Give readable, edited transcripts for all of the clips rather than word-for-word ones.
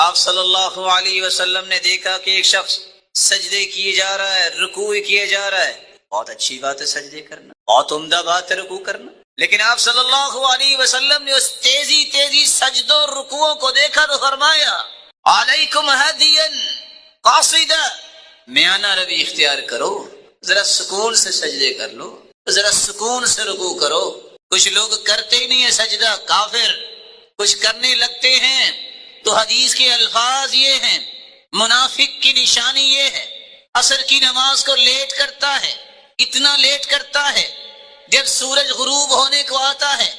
آپ صلی اللہ علیہ وسلم نے دیکھا کہ ایک شخص سجدے کیے جا رہا ہے، رکوع کیے جا رہا ہے. بہت اچھی بات ہے سجدے کرنا، بہت عمدہ بات ہے رکوع کرنا، لیکن آپ صلی اللہ علیہ وسلم نے اس تیزی سجدوں رکوعوں کو دیکھا تو فرمایا علیکم ہدیا قاصدا، میانہ روی اختیار کرو، ذرا سکون سے سجدے کر لو، ذرا سکون سے رکوع کرو. کچھ لوگ کرتے ہی نہیں ہے سجدہ، کافر. کچھ کرنے لگتے ہیں تو حدیث کے الفاظ یہ ہیں، منافق کی نشانی یہ ہے عصر کی نماز کو لیٹ کرتا ہے، اتنا لیٹ کرتا ہے جب سورج غروب ہونے کو آتا ہے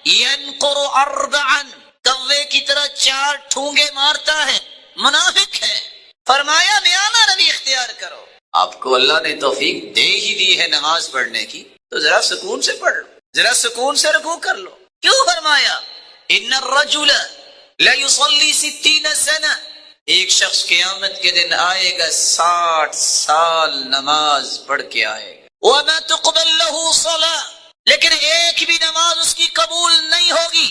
ینقر اربعا، کوے کی طرح 4 ٹھونگے مارتا ہے، منافق ہے. فرمایا میانہ روی اختیار کرو. آپ کو اللہ نے توفیق دے ہی دی ہے نماز پڑھنے کی تو ذرا سکون سے پڑھ لو، ذرا سکون سے رکوع کر لو. کیوں فرمایا ان الرجل لا يصلي 60 سنة، ایک شخص قیامت کے دن آئے گا 60 سال نماز پڑھ کے آئے گا. وما تقبل له صلاة، لیکن ایک بھی نماز اس کی قبول نہیں ہوگی.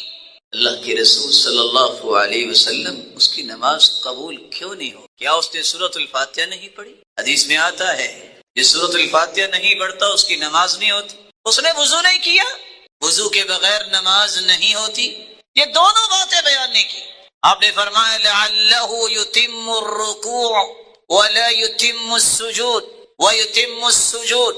اللہ کے رسول صلی اللہ علیہ وسلم اس کی نماز قبول کیوں نہیں ہو؟ کیا اس نے سورۃ الفاتحہ نہیں پڑھی؟ حدیث میں آتا ہے جس سورۃ الفاتحہ نہیں پڑھتا اس کی نماز نہیں ہوتی. اس نے وضو نہیں کیا، وضو کے بغیر نماز نہیں ہوتی. یہ دونوں باتیں بیان نہیں کی. آپ نے فرمایا لعلہ یتم الرکوع ولا یتم السجود ویتم السجود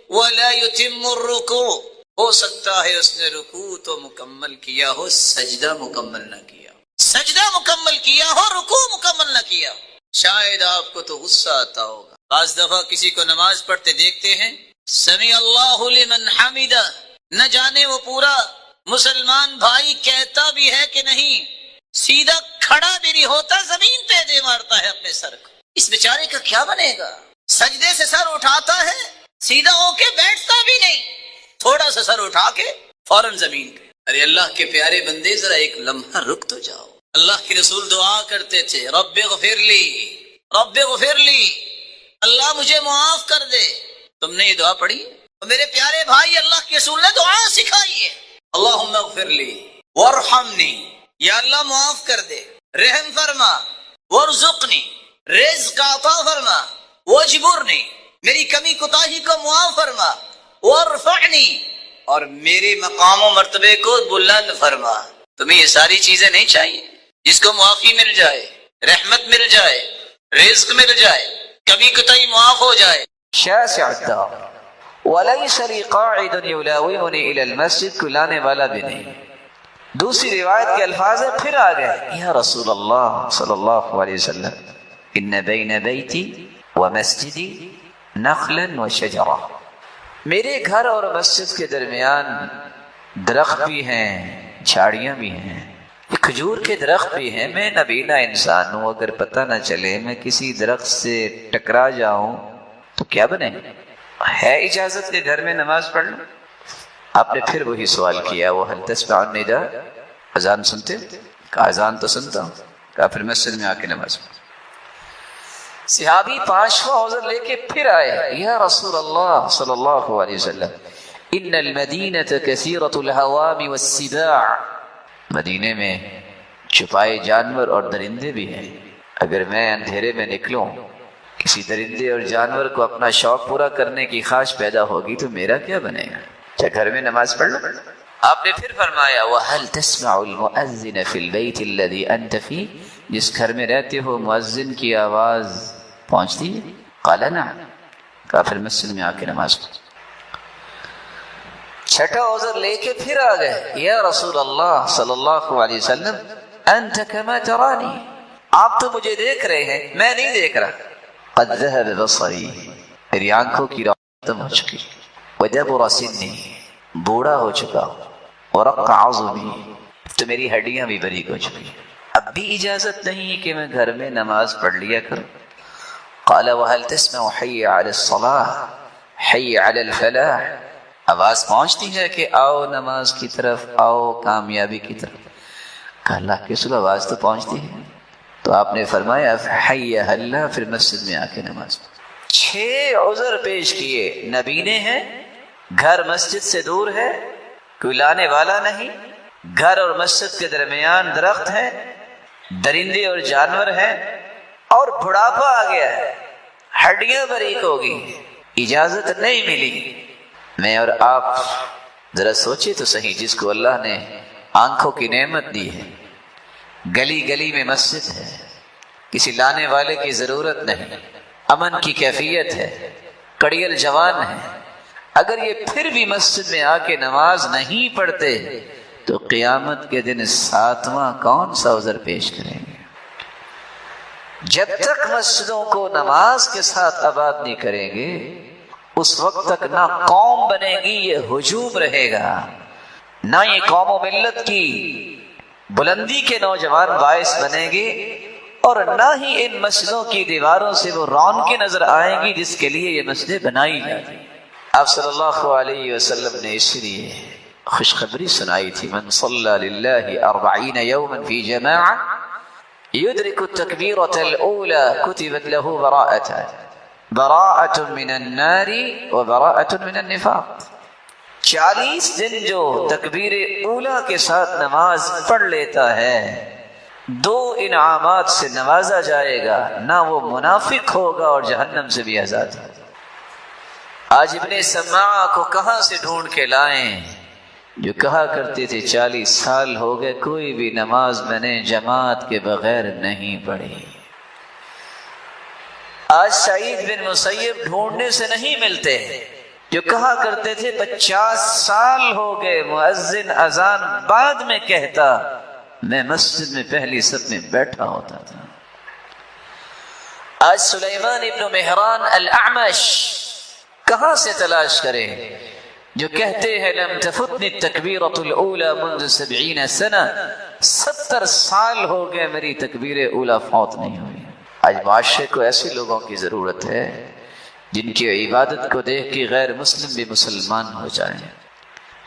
ولا یتم الرکوع، ہو سکتا ہے اس نے رکوع تو مکمل کیا ہو، سجدہ مکمل نہ کیا، سجدہ مکمل کیا ہو، رکوع مکمل نہ کیا. شاید آپ کو تو غصہ آتا ہوگا. بعض دفعہ کسی کو نماز پڑھتے دیکھتے ہیں سمیع اللہ لمن حمدہ، نہ جانے وہ پورا مسلمان بھائی کہتا بھی ہے کہ نہیں، سیدھا کھڑا بھی نہیں ہوتا، زمین پہ دے مارتا ہے اپنے سر کو. اس بیچارے کا کیا بنے گا؟ سجدے سے سر اٹھاتا ہے، سیدھا ہو کے بیٹھتا بھی نہیں، تھوڑا سا سر اٹھا کے فوراً زمین پہ. ارے اللہ کے پیارے بندے ذرا ایک لمحہ رک تو جاؤ. اللہ کے رسول دعا کرتے تھے رب اغفر لی، رب اغفر لی، اللہ مجھے معاف کر دے. تم نے یہ دعا پڑھی؟ تو میرے پیارے بھائی اللہ کے رسول نے دعا سکھائی ہے، اللہم اغفر لی وارحمنی، یا اللہ معاف کر دے، رحم فرما، وارزقنی، رزق عطا فرما، واجبرنی، میری کمی کوتاہی کو معاف فرما، وارفعنی، اور میرے مقام و مرتبے کو بلند فرما. تمہیں یہ ساری چیزیں نہیں چاہیے؟ جس کو معافی مل جائے، رحمت مل جائے، رزق مل جائے، کمی کوتاہی معاف ہو جائے. شاسع الدار وليس لي قاعد يلاومني الى المسجد، کو لانے والا بھی نہیں. دوسری روایت کے الفاظ ہیں پھر آ گئے یا رسول اللہ صلی اللہ علیہ وسلم ان بین بیتی ومسجدی نخلا وشجرا، میرے گھر اور مسجد کے درمیان درخت بھی ہیں، جھاڑیاں بھی ہیں، کھجور کے درخت بھی ہیں. میں نبینا انسان ہوں، اگر پتہ نہ چلے میں کسی درخت سے ٹکرا جاؤں تو کیا بنے؟ ہے اجازت کے گھر میں نماز پڑھ لوں؟ آپ نے پھر وہی سوال کیا وہ هل تسمع النداء، اذان سنتے؟ کہا اذان تو سنتا ہوں. کہا پھر مسجد میں آ کے نماز پڑھ. صحابی 5واں عذر لے کے پھر آئے یا رسول اللہ صلی اللہ علیہ وسلم ان المدینة کثیرۃ الہوام والسباع، مدینے میں چھپائے جانور اور درندے بھی ہیں. اگر میں اندھیرے میں نکلوں کسی درندے اور جانور کو اپنا شوق پورا کرنے کی خواہش پیدا ہوگی تو میرا کیا بنے گا؟ کیا گھر میں نماز پڑھ لو؟ آپ نے پھر فرمایا وَهَلْ تَسْمَعُ الْمُؤَذِّنَ فِي الْبَيْتِ الَّذِي أَنْتَ فِيهِ، جس گھر میں رہتے ہو مؤذن کی آواز پہنچتی ہے؟ قَالَ نَعَمْ، کہا پھر مسجد میں آ کے نماز پڑھ. چھٹا عذر لے کے پھر آ گئے یا رسول اللہ صلی اللہ علیہ وسلم انت کما ترانی، آپ تو مجھے دیکھ رہے ہیں، میں نہیں دیکھ رہا. قد ذهب بصری، میری آنکھوں کی روشنی ختم ہو چکی، وجبر سنی، بوڑھا ہو چکا، ورق عظمی، تو میری ہڈیاں بھی باریک ہو چکی، اب بھی اجازت نہیں کہ میں گھر میں نماز پڑھ لیا کروں. قال وهل تسمع حي على الصلاة حي على الفلاح، آواز پہنچتی ہے کہ آؤ نماز کی طرف، آؤ کامیابی کی طرف. کہا اللہ کے رسول آواز تو پہنچتی ہے. تو آپ نے فرمایا حی اللہ، پھر مسجد میں آ کے نماز. 6 عذر پیش کیے، نبینے ہیں، گھر مسجد سے دور ہے، کوئی لانے والا نہیں، گھر اور مسجد کے درمیان درخت ہے، درندے اور جانور ہیں اور بڑھاپا آ گیا ہے، ہڈیاں باریک ہو گئی، اجازت نہیں ملی۔ میں اور آپ ذرا سوچے تو صحیح، جس کو اللہ نے آنکھوں کی نعمت دی ہے، گلی گلی میں مسجد ہے، کسی لانے والے کی ضرورت نہیں، امن کی کیفیت ہے، کڑیل جوان ہے، اگر یہ پھر بھی مسجد میں آ کے نماز نہیں پڑھتے تو قیامت کے دن 7واں کون سا عذر پیش کریں گے؟ جب تک مسجدوں کو نماز کے ساتھ آباد نہیں کریں گے اس وقت تک نہ قوم بنے گی، یہ ہجوم رہے گا، نہ یہ قوم و ملت کی بلندی کے نوجوان باعث بنیں گے، اور نہ ہی ان مسجدوں کی دیواروں سے وہ رونقیں نظر آئیں گی جس کے لیے یہ مسجدیں بنائی جاتی۔ آپ صلی اللہ علیہ وسلم نے اس لیے خوشخبری سنائی تھی، من صلی للہ 40 یوما فی جماعہ یدرک التکبیرۃ الاولی کتبت له براءۃ من النار وبراءۃ من النفاق۔ 40 دن جو تکبیر اولا کے ساتھ نماز پڑھ لیتا ہے 2 انعامات سے نوازا جائے گا، نہ وہ منافق ہوگا اور جہنم سے بھی آزاد ہوگا۔ آج ابن سماع کو کہاں سے ڈھونڈ کے لائیں جو کہا کرتے تھے 40 سال ہو گئے کوئی بھی نماز میں نے جماعت کے بغیر نہیں پڑھی۔ آج سعید بن مسیب ڈھونڈنے سے نہیں ملتے جو کہا کرتے تھے 50 سال ہو گئے مؤذن اذان بعد میں کہتا، میں مسجد میں پہلی صف میں بیٹھا ہوتا تھا۔ آج سلیمان ابن مہران الاعمش کہاں سے تلاش کرے جو کہتے ہیں لم تفتنی التکبیرۃ الاولی منذ 70 سنہ، 70 سال ہو گئے میری تکبیر اولا فوت نہیں ہوئی۔ آج معاشرے کو ایسے لوگوں کی ضرورت ہے جن کی عبادت کو دیکھ کے غیر مسلم بھی مسلمان ہو جائیں،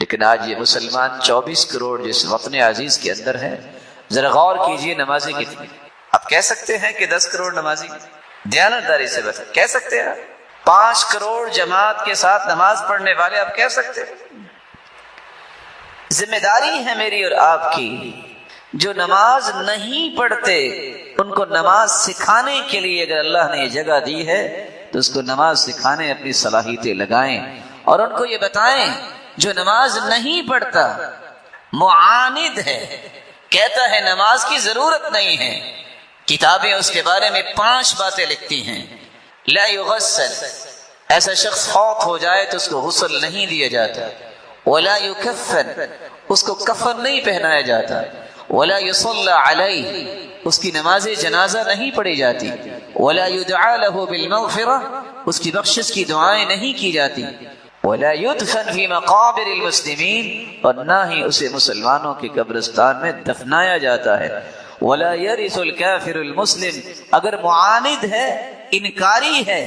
لیکن آج یہ مسلمان 24 کروڑ جس وطن عزیز کے اندر ہے، ذرا غور کیجئے نمازی کتنی؟ آپ کہہ سکتے ہیں کہ 10 کروڑ نمازی؟ دیانتداری سے بتا کہہ سکتے ہیں؟ 5 کروڑ جماعت کے ساتھ نماز پڑھنے والے آپ کہہ سکتے ہیں؟ ذمہ داری ہے میری اور آپ کی، جو نماز نہیں پڑھتے ان کو نماز سکھانے کے لیے اگر اللہ نے یہ جگہ دی ہے تو اس کو نماز سکھانے اپنی صلاحیتیں لگائیں، اور ان کو یہ بتائیں جو نماز نہیں پڑھتا معاند ہے، کہتا ہے نماز کی ضرورت نہیں ہے، کتابیں اس کے بارے میں 5 باتیں لکھتی ہیں۔ لا یغسل، ایسا شخص فوت ہو جائے تو اس کو غسل نہیں دیا جاتا، ولا یکفن، اس کو کفن نہیں پہنایا جاتا، ولا یصلی علیہ، اس کی نماز جنازہ نہیں پڑھی جاتی، ولا یدعا له بالمغفرہ، اس کی بخشش کی دعائیں نہیں کی جاتی، ولا يدفن في مقابر المسلمین، اور نہ ہی اسے مسلمانوں کے قبرستان میں دفنایا جاتا ہے، ولا يرث الكافر المسلم، اگر معاند ہے، انکاری ہے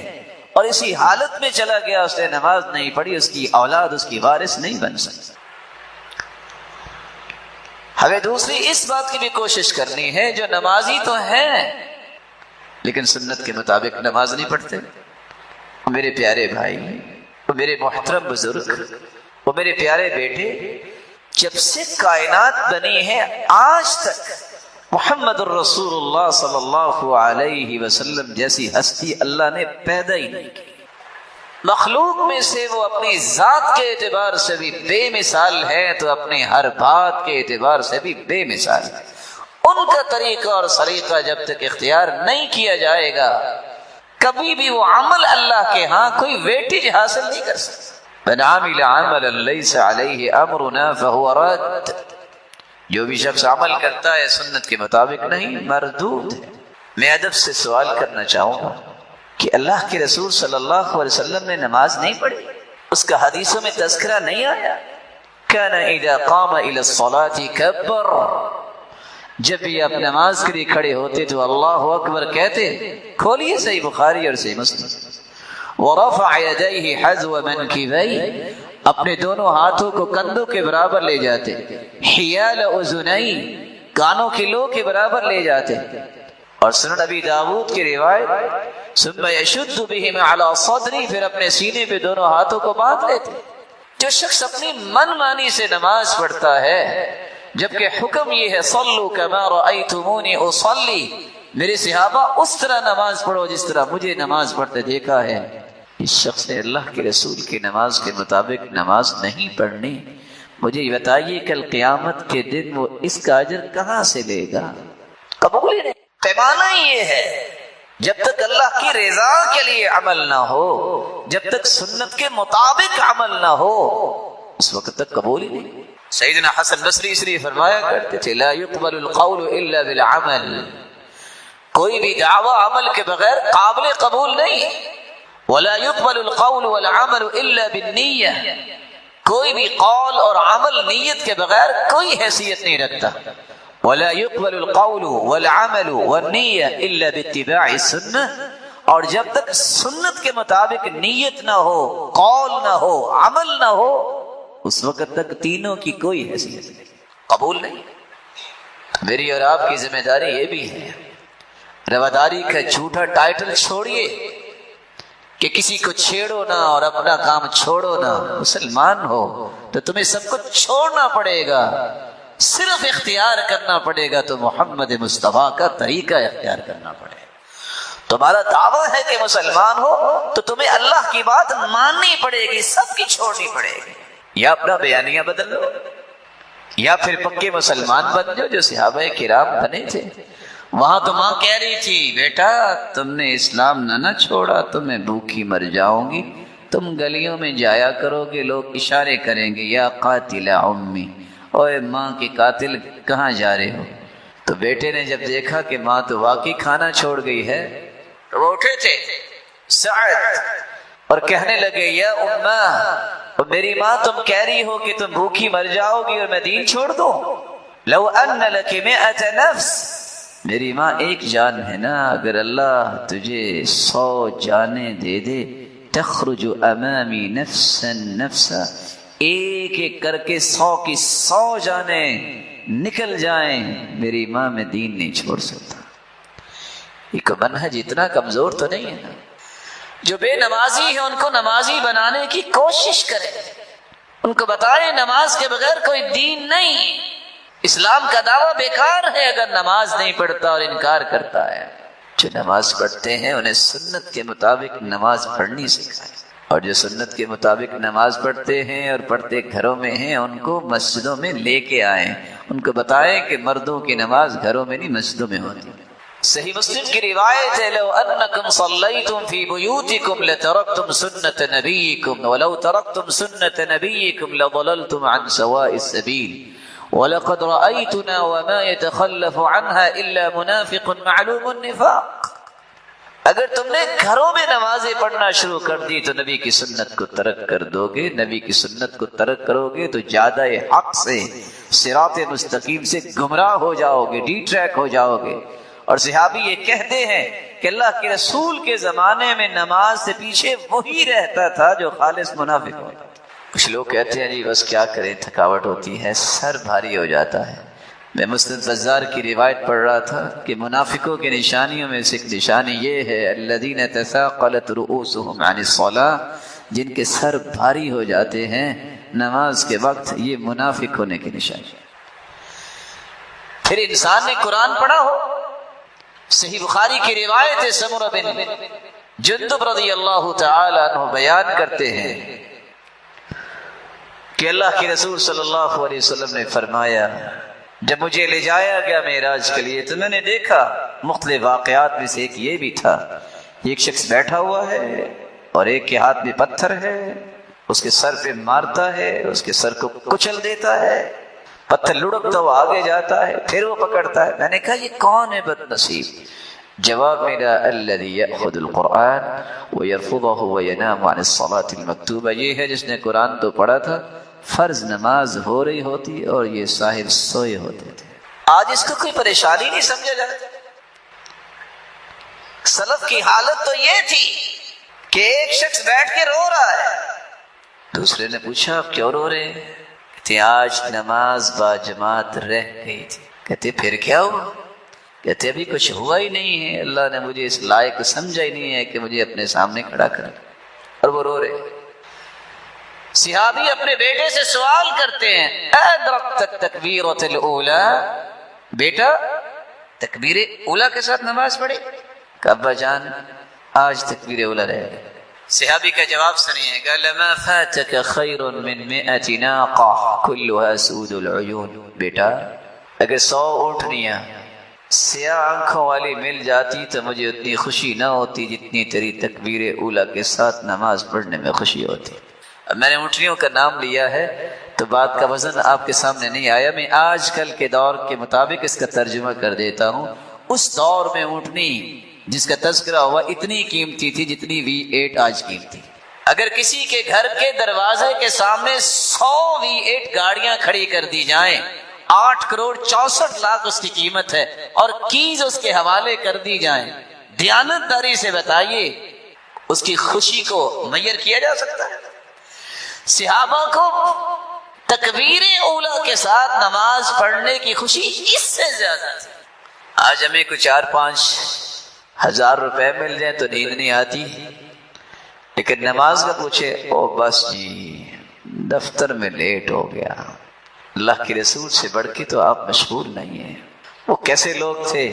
اور اسی حالت میں چلا گیا اس نے نماز نہیں پڑھی، اس کی اولاد اس کی وارث نہیں بن سکتی۔ ہمیں دوسری اس بات کی بھی کوشش کرنی ہے جو نمازی تو ہیں لیکن سنت کے مطابق نماز نہیں پڑھتے، میرے پیارے بھائی، وہ میرے محترم بزرگ، وہ میرے پیارے بیٹے، جب سے کائنات بنی ہے آج تک محمد الرسول اللہ صلی اللہ علیہ وسلم جیسی ہستی اللہ نے پیدا ہی نہیں کی۔ مخلوق میں سے وہ اپنی ذات کے اعتبار سے بھی بے مثال ہے تو اپنی ہر بات کے اعتبار سے بھی بے مثال ہے۔ ان کا طریقہ اور سلیقہ جب تک اختیار نہیں کیا جائے گا کبھی بھی وہ عمل اللہ کے ہاں کوئی ویٹیج حاصل نہیں کر سکتا۔ من عمل عملا لیس علیہ امرنا فہو رد، جو بھی شخص عمل کرتا ہے سنت کے مطابق نہیں، مردود ہے۔ میں ادب سے سوال کرنا چاہوں گا کہ اللہ کے رسول صلی اللہ علیہ وسلم نے نماز نہیں پڑھی؟ اس کا حدیثوں میں تذکرہ نہیں آیا؟ کان اذا قام الى الصلاة کبر، جب بھی آپ نماز کے لیے کھڑے ہوتے تو اللہ اکبر کہتے۔ کھولیے صحیح بخاری اور صحیح مسلم۔ ورفع یدیہ حذو منکبیہ، اپنے دونوں ہاتھوں کو کندھوں کے برابر لے جاتے، حیال اذنیہ، کانوں کی لو کے برابر لے جاتے، اور سنن ابی داؤد کی روایت ثم یشد بہما علی صدری، پھر اپنے سینے پہ دونوں ہاتھوں کو باندھ لیتے۔ جو شخص اپنی من مانی سے نماز پڑھتا ہے جبکہ حکم یہ ہے صلو کما رأیتمونی اصلی، میرے صحابہ اس طرح نماز پڑھو جس طرح مجھے نماز پڑھتے دیکھا ہے۔ اس شخص نے اللہ کے رسول کی نماز کے مطابق نماز نہیں پڑھنی، مجھے یہ بتائیے کل قیامت کے دن وہ اس کا اجر کہاں سے لے گا؟ قبول ہی نہیں۔ پیمانہ یہ ہے، جب تک اللہ کی رضا کے لیے عمل نہ ہو، جب تک سنت کے مطابق عمل نہ ہو، اس وقت تک قبول ہی نہیں۔ سیدنا حسن بصری اس لیے فرمایا کرتے تھے لا يقبل القول الا بالعمل، کوئی بھی دعویٰ عمل کے بغیر قابل قبول نہیں۔ ولا يقبل القول والعمل الا بالنیہ، کوئی بھی قول اور عمل نیت کے بغیر کوئی حیثیت نہیں رکھتا۔ ولا يقبل القول والعمل والنیہ الا باتباع السنہ، اور جب تک سنت کے مطابق نیت نہ ہو، قول نہ ہو، عمل نہ ہو، اس وقت تک تینوں کی کوئی حیثیت نہیں، قبول نہیں۔ میری اور آپ کی ذمہ داری یہ بھی ہے، رواداری کا جھوٹا ٹائٹل چھوڑیے کہ کسی کو چھیڑو نہ اور اپنا کام چھوڑو نہ۔ مسلمان ہو تو تمہیں سب کچھ چھوڑنا پڑے گا، صرف اختیار کرنا پڑے گا تو محمد مصطفیٰ کا طریقہ اختیار کرنا پڑے گا۔ تمہارا دعویٰ ہے کہ مسلمان ہو تو تمہیں اللہ کی بات ماننی پڑے گی، سب کی چھوڑنی پڑے گی۔ یا اپنا بیانیہ بدل لو، یا پھر پکے مسلمان بن جاؤ جو صحابہ کرام بنے تھے۔ وہاں تو ماں کہہ رہی تھی بیٹا تم نے اسلام نہ چھوڑا تو میں بھوکی مر جاؤں گی، تم گلیوں میں جایا کرو گے، لوگ اشارے کریں گے یا قاتل امی، اوے ماں کے قاتل کہاں جا رہے ہو؟ تو بیٹے نے جب دیکھا کہ ماں تو واقعی کھانا چھوڑ گئی ہے تو وہ اٹھے تھے سعد اور کہنے لگے یا اماں، اور میری ماں تم کہہ رہی ہو کہ تم بھوکی مر جاؤ گی اور میں دین چھوڑ دوں؟ لو ان لک 100 نفس، میری ماں ایک جان ہے نا، اگر اللہ تجھے 100 جانیں دے دے، تخرج امامی نفسا نفسا، ایک ایک کر کے 100 کی 100 جانیں نکل جائیں، میری ماں میں دین نہیں چھوڑ سکتا۔ یہ کو منہج اتنا کمزور تو نہیں ہے نا؟ جو بے نمازی ہیں ان کو نمازی بنانے کی کوشش کریں، ان کو بتائیں نماز کے بغیر کوئی دین نہیں، اسلام کا دعویٰ بیکار ہے اگر نماز نہیں پڑھتا اور انکار کرتا ہے۔ جو نماز پڑھتے ہیں انہیں سنت کے مطابق نماز پڑھنی سکھائیں، اور جو سنت کے مطابق نماز پڑھتے ہیں اور پڑھتے گھروں میں ہیں ان کو مسجدوں میں لے کے آئیں، ان کو بتائیں کہ مردوں کی نماز گھروں میں نہیں مسجدوں میں ہوتی۔ صحیح مسلم کی روایت ہے لو انکم صلیتم فی بیوتکم لترکتم سنت نبیکم ولو ترکتم سنت نبیکم لضللتم عن سواء السبیل وَلَقَدْ رَأَيْتُنَا وَمَا يَتَخَلَّفُ عَنْهَا إِلَّا مُنَافِقٌ مَعْلُومُ النِّفَاقِ، اگر تم نے گھروں میں نمازیں پڑھنا شروع کر دی تو نبی کی سنت کو ترک کر دو گے، نبی کی سنت کو ترک کرو گے تو جادہ حق سے، صراط مستقیم سے گمراہ ہو جاؤ گے، ڈی ٹریک ہو جاؤ گے۔ اور صحابی یہ کہتے ہیں کہ اللہ کے رسول کے زمانے میں نماز سے پیچھے وہی رہتا تھا جو خالص منافق ہوتا۔ کچھ لوگ کہتے ہیں جی بس کیا کریں، تھکاوٹ ہوتی ہے، سر بھاری ہو جاتا ہے۔ میں مسند بزار کی روایت پڑھ رہا تھا کہ منافقوں کی نشانیوں میں سے ایک نشانی یہ ہے الذین تثاقلت رؤوسهم عن الصلاة، جن کے سر بھاری ہو جاتے ہیں نماز کے وقت، یہ منافق ہونے کی نشانی۔ پھر انسان نے قرآن پڑھا ہو، صحیح بخاری کی روایت ہے سمرہ بن جندب رضی اللہ تعالی عنہ بیان کرتے ہیں کہ اللہ کے رسول صلی اللہ علیہ وسلم نے فرمایا جب مجھے لے جایا گیا معراج کے لیے تو میں نے دیکھا مختلف واقعات میں سے ایک یہ بھی تھا، ایک شخص بیٹھا ہوا ہے اور ایک کے ہاتھ میں پتھر ہے، اس کے سر پہ مارتا ہے، اس کے سر کو کچل دیتا ہے، پتھر لڑکتا ہوا آگے جاتا ہے، پھر وہ پکڑتا ہے۔ میں نے کہا یہ کون ہے بد نصیب؟ جواب میرا الذی یأخذ القرآن ویرفضہ وینام عن الصلاة المکتوبہ، یہ ہے جس نے قرآن تو پڑھا تھا، فرض نماز ہو رہی ہوتی اور یہ صاحب سوئے ہوتے تھے۔ آج اس کو کوئی پریشانی نہیں سمجھا جاتا۔ سلف کی حالت تو یہ تھی کہ ایک شخص بیٹھ کے رو رہا ہے، دوسرے نے پوچھا آپ کیوں رو رہے ہیں؟ کہتے آج نماز با جماعت رہ گئی تھی۔ کہتے پھر کیا ہوا؟ کہتے ابھی کچھ ہوا ہی نہیں ہے، اللہ نے مجھے اس لائق سمجھا ہی نہیں ہے کہ مجھے اپنے سامنے کھڑا کرے، اور وہ رو رہے۔ صحابی اپنے بیٹے سے سوال کرتے ہیں ادرکت التکبیرۃ الاولی، بیٹا تکبیر اولی کے ساتھ نماز پڑھی؟ کہ ابا جان آج تکبیر اولی رہ گئی۔ صحابی کا جواب سنیے گا، لما فاتک خیر من 100 ناقہ کلها سود العیون، بیٹا اگر 100 اونٹنیاں سیاہ آنکھوں والی مل جاتی تو مجھے اتنی خوشی نہ ہوتی جتنی تیری تکبیر اولی کے ساتھ نماز پڑھنے میں خوشی ہوتی۔ اب میں نے اونٹنیوں کا نام لیا ہے تو بات کا وزن آپ کے سامنے نہیں آیا، میں آج کل کے دور کے مطابق اس کا ترجمہ کر دیتا ہوں۔ اس دور میں اونٹنی جس کا تذکرہ ہوا اتنی قیمتی تھی جتنی V8 آج قیمتی۔ اگر کسی کے گھر کے دروازے کے سامنے 100 V8 گاڑیاں کھڑی کر دی جائیں، 8 کروڑ 64 لاکھ اس کی قیمت ہے، اور کیز اس کے حوالے کر دی جائیں، دیانتداری سے بتائیے اس کی خوشی کو معیار کیا جا سکتا ہے؟ صحابہ کو تکبیر اولی کے ساتھ نماز پڑھنے کی خوشی اس سے زیادہ تھی۔ آج ہمیں کچھ 4-5 ہزار روپے مل جائیں تو نیند نہیں آتی، لیکن نماز کا پوچھے او بس جی دفتر میں لیٹ ہو گیا۔ اللہ کے رسول سے بڑھ کے تو آپ مشہور نہیں ہیں۔ وہ کیسے لوگ تھے،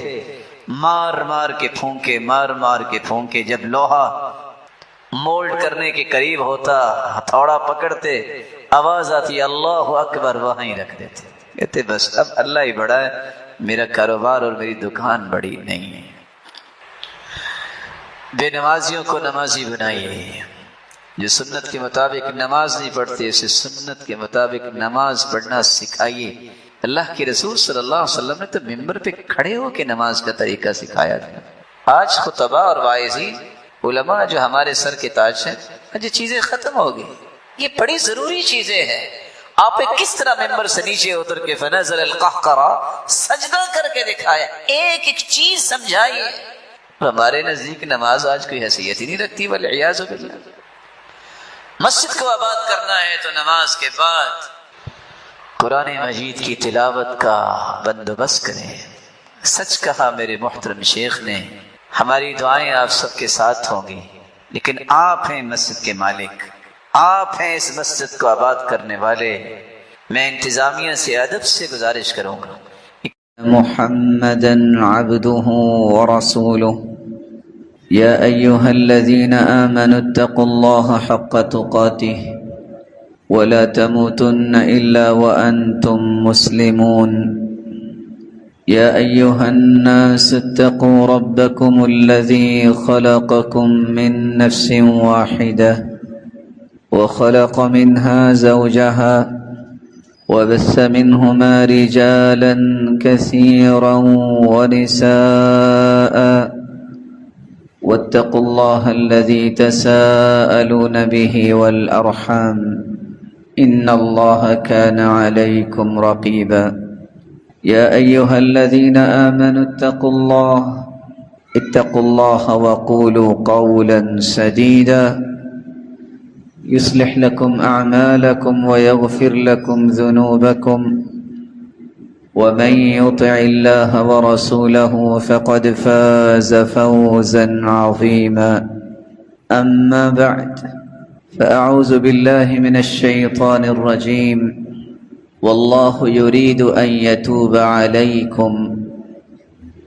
مار مار کے پھونکے، مار مار کے پھونکے، جب لوہا مولڈ کرنے کے قریب ہوتا ہتھوڑا پکڑتے، آواز آتی اللہ اکبر، وہیں رکھ دیتے، کہتے بس اب اللہ ہی بڑا ہے، میرا کاروبار اور میری دکان بڑی نہیں ہے۔ بے نمازیوں کو نمازی بنائیے، جو سنت کے مطابق نماز نہیں پڑھتے اسے سنت کے مطابق نماز پڑھنا سکھائیے۔ اللہ کے رسول صلی اللہ علیہ وسلم نے تو ممبر پہ کھڑے ہو کے نماز کا طریقہ سکھایا تھا۔ آج خطبہ اور واعظین علماء جو ہمارے سر کے تاج ہیں، یہ چیزیں ختم ہو گئی، یہ بڑی ضروری چیزیں ہیں۔ آپ کس طرح ممبر سے نیچے اتر کے فنزل القہقرہ سجدہ کر کے دکھایا، ایک ایک چیز سمجھائیے۔ ہمارے نزدیک نماز آج کوئی حیثیت ہی نہیں رکھتی، والعیاذ باللہ۔ مسجد کو آباد کرنا ہے تو نماز کے بعد قرآن مجید کی تلاوت کا بندوبست کریں۔ سچ کہا میرے محترم شیخ نے، ہماری دعائیں آپ سب کے ساتھ ہوں گی، لیکن آپ ہیں مسجد کے مالک، آپ ہیں اس مسجد کو آباد کرنے والے۔ میں انتظامیہ سے ادب سے گزارش کروں گا، محمدا عبده ورسوله يا أيها الذين آمنوا اتقوا الله حق تقاته ولا تموتن إلا وأنتم مسلمون يا أيها الناس اتقوا ربكم الذي خلقكم من نفس واحدة وخلق منها زوجها وبث منهما رجالا كثيرا ونساء واتقوا الله الذي تساءلون به والأرحام إن الله كان عليكم رقيبا يا أيها الذين آمنوا اتقوا الله وقولوا قولا سديدا يصلح لكم أعمالكم ويغفر لكم ذنوبكم ومن يطع الله ورسوله فقد فاز فوزا عظيما أما بعد فأعوذ بالله من الشيطان الرجيم والله يريد أن يتوب عليكم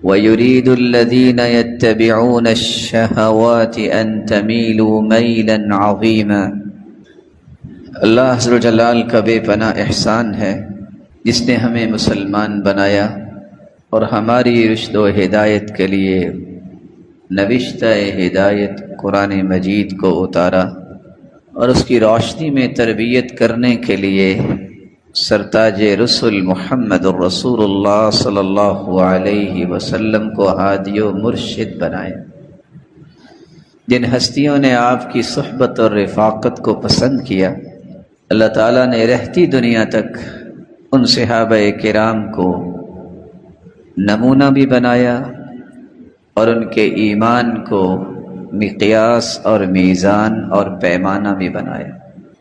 ويريد الذين يتبعون الشهوات أن تميلوا ميلا عظيما۔ اللہ عز و جلال کا بے پناہ احسان ہے جس نے ہمیں مسلمان بنایا اور ہماری رشد و ہدایت کے لیے نوشتہ ہدایت قرآن مجید کو اتارا، اور اس کی روشنی میں تربیت کرنے کے لیے سرتاج رسول محمد الرسول اللہ صلی اللہ علیہ وسلم کو ہادی و مرشد بنایا۔ جن ہستیوں نے آپ کی صحبت اور رفاقت کو پسند کیا، اللہ تعالیٰ نے رہتی دنیا تک ان صحابہ کرام کو نمونہ بھی بنایا اور ان کے ایمان کو مقیاس اور میزان اور پیمانہ بھی بنایا۔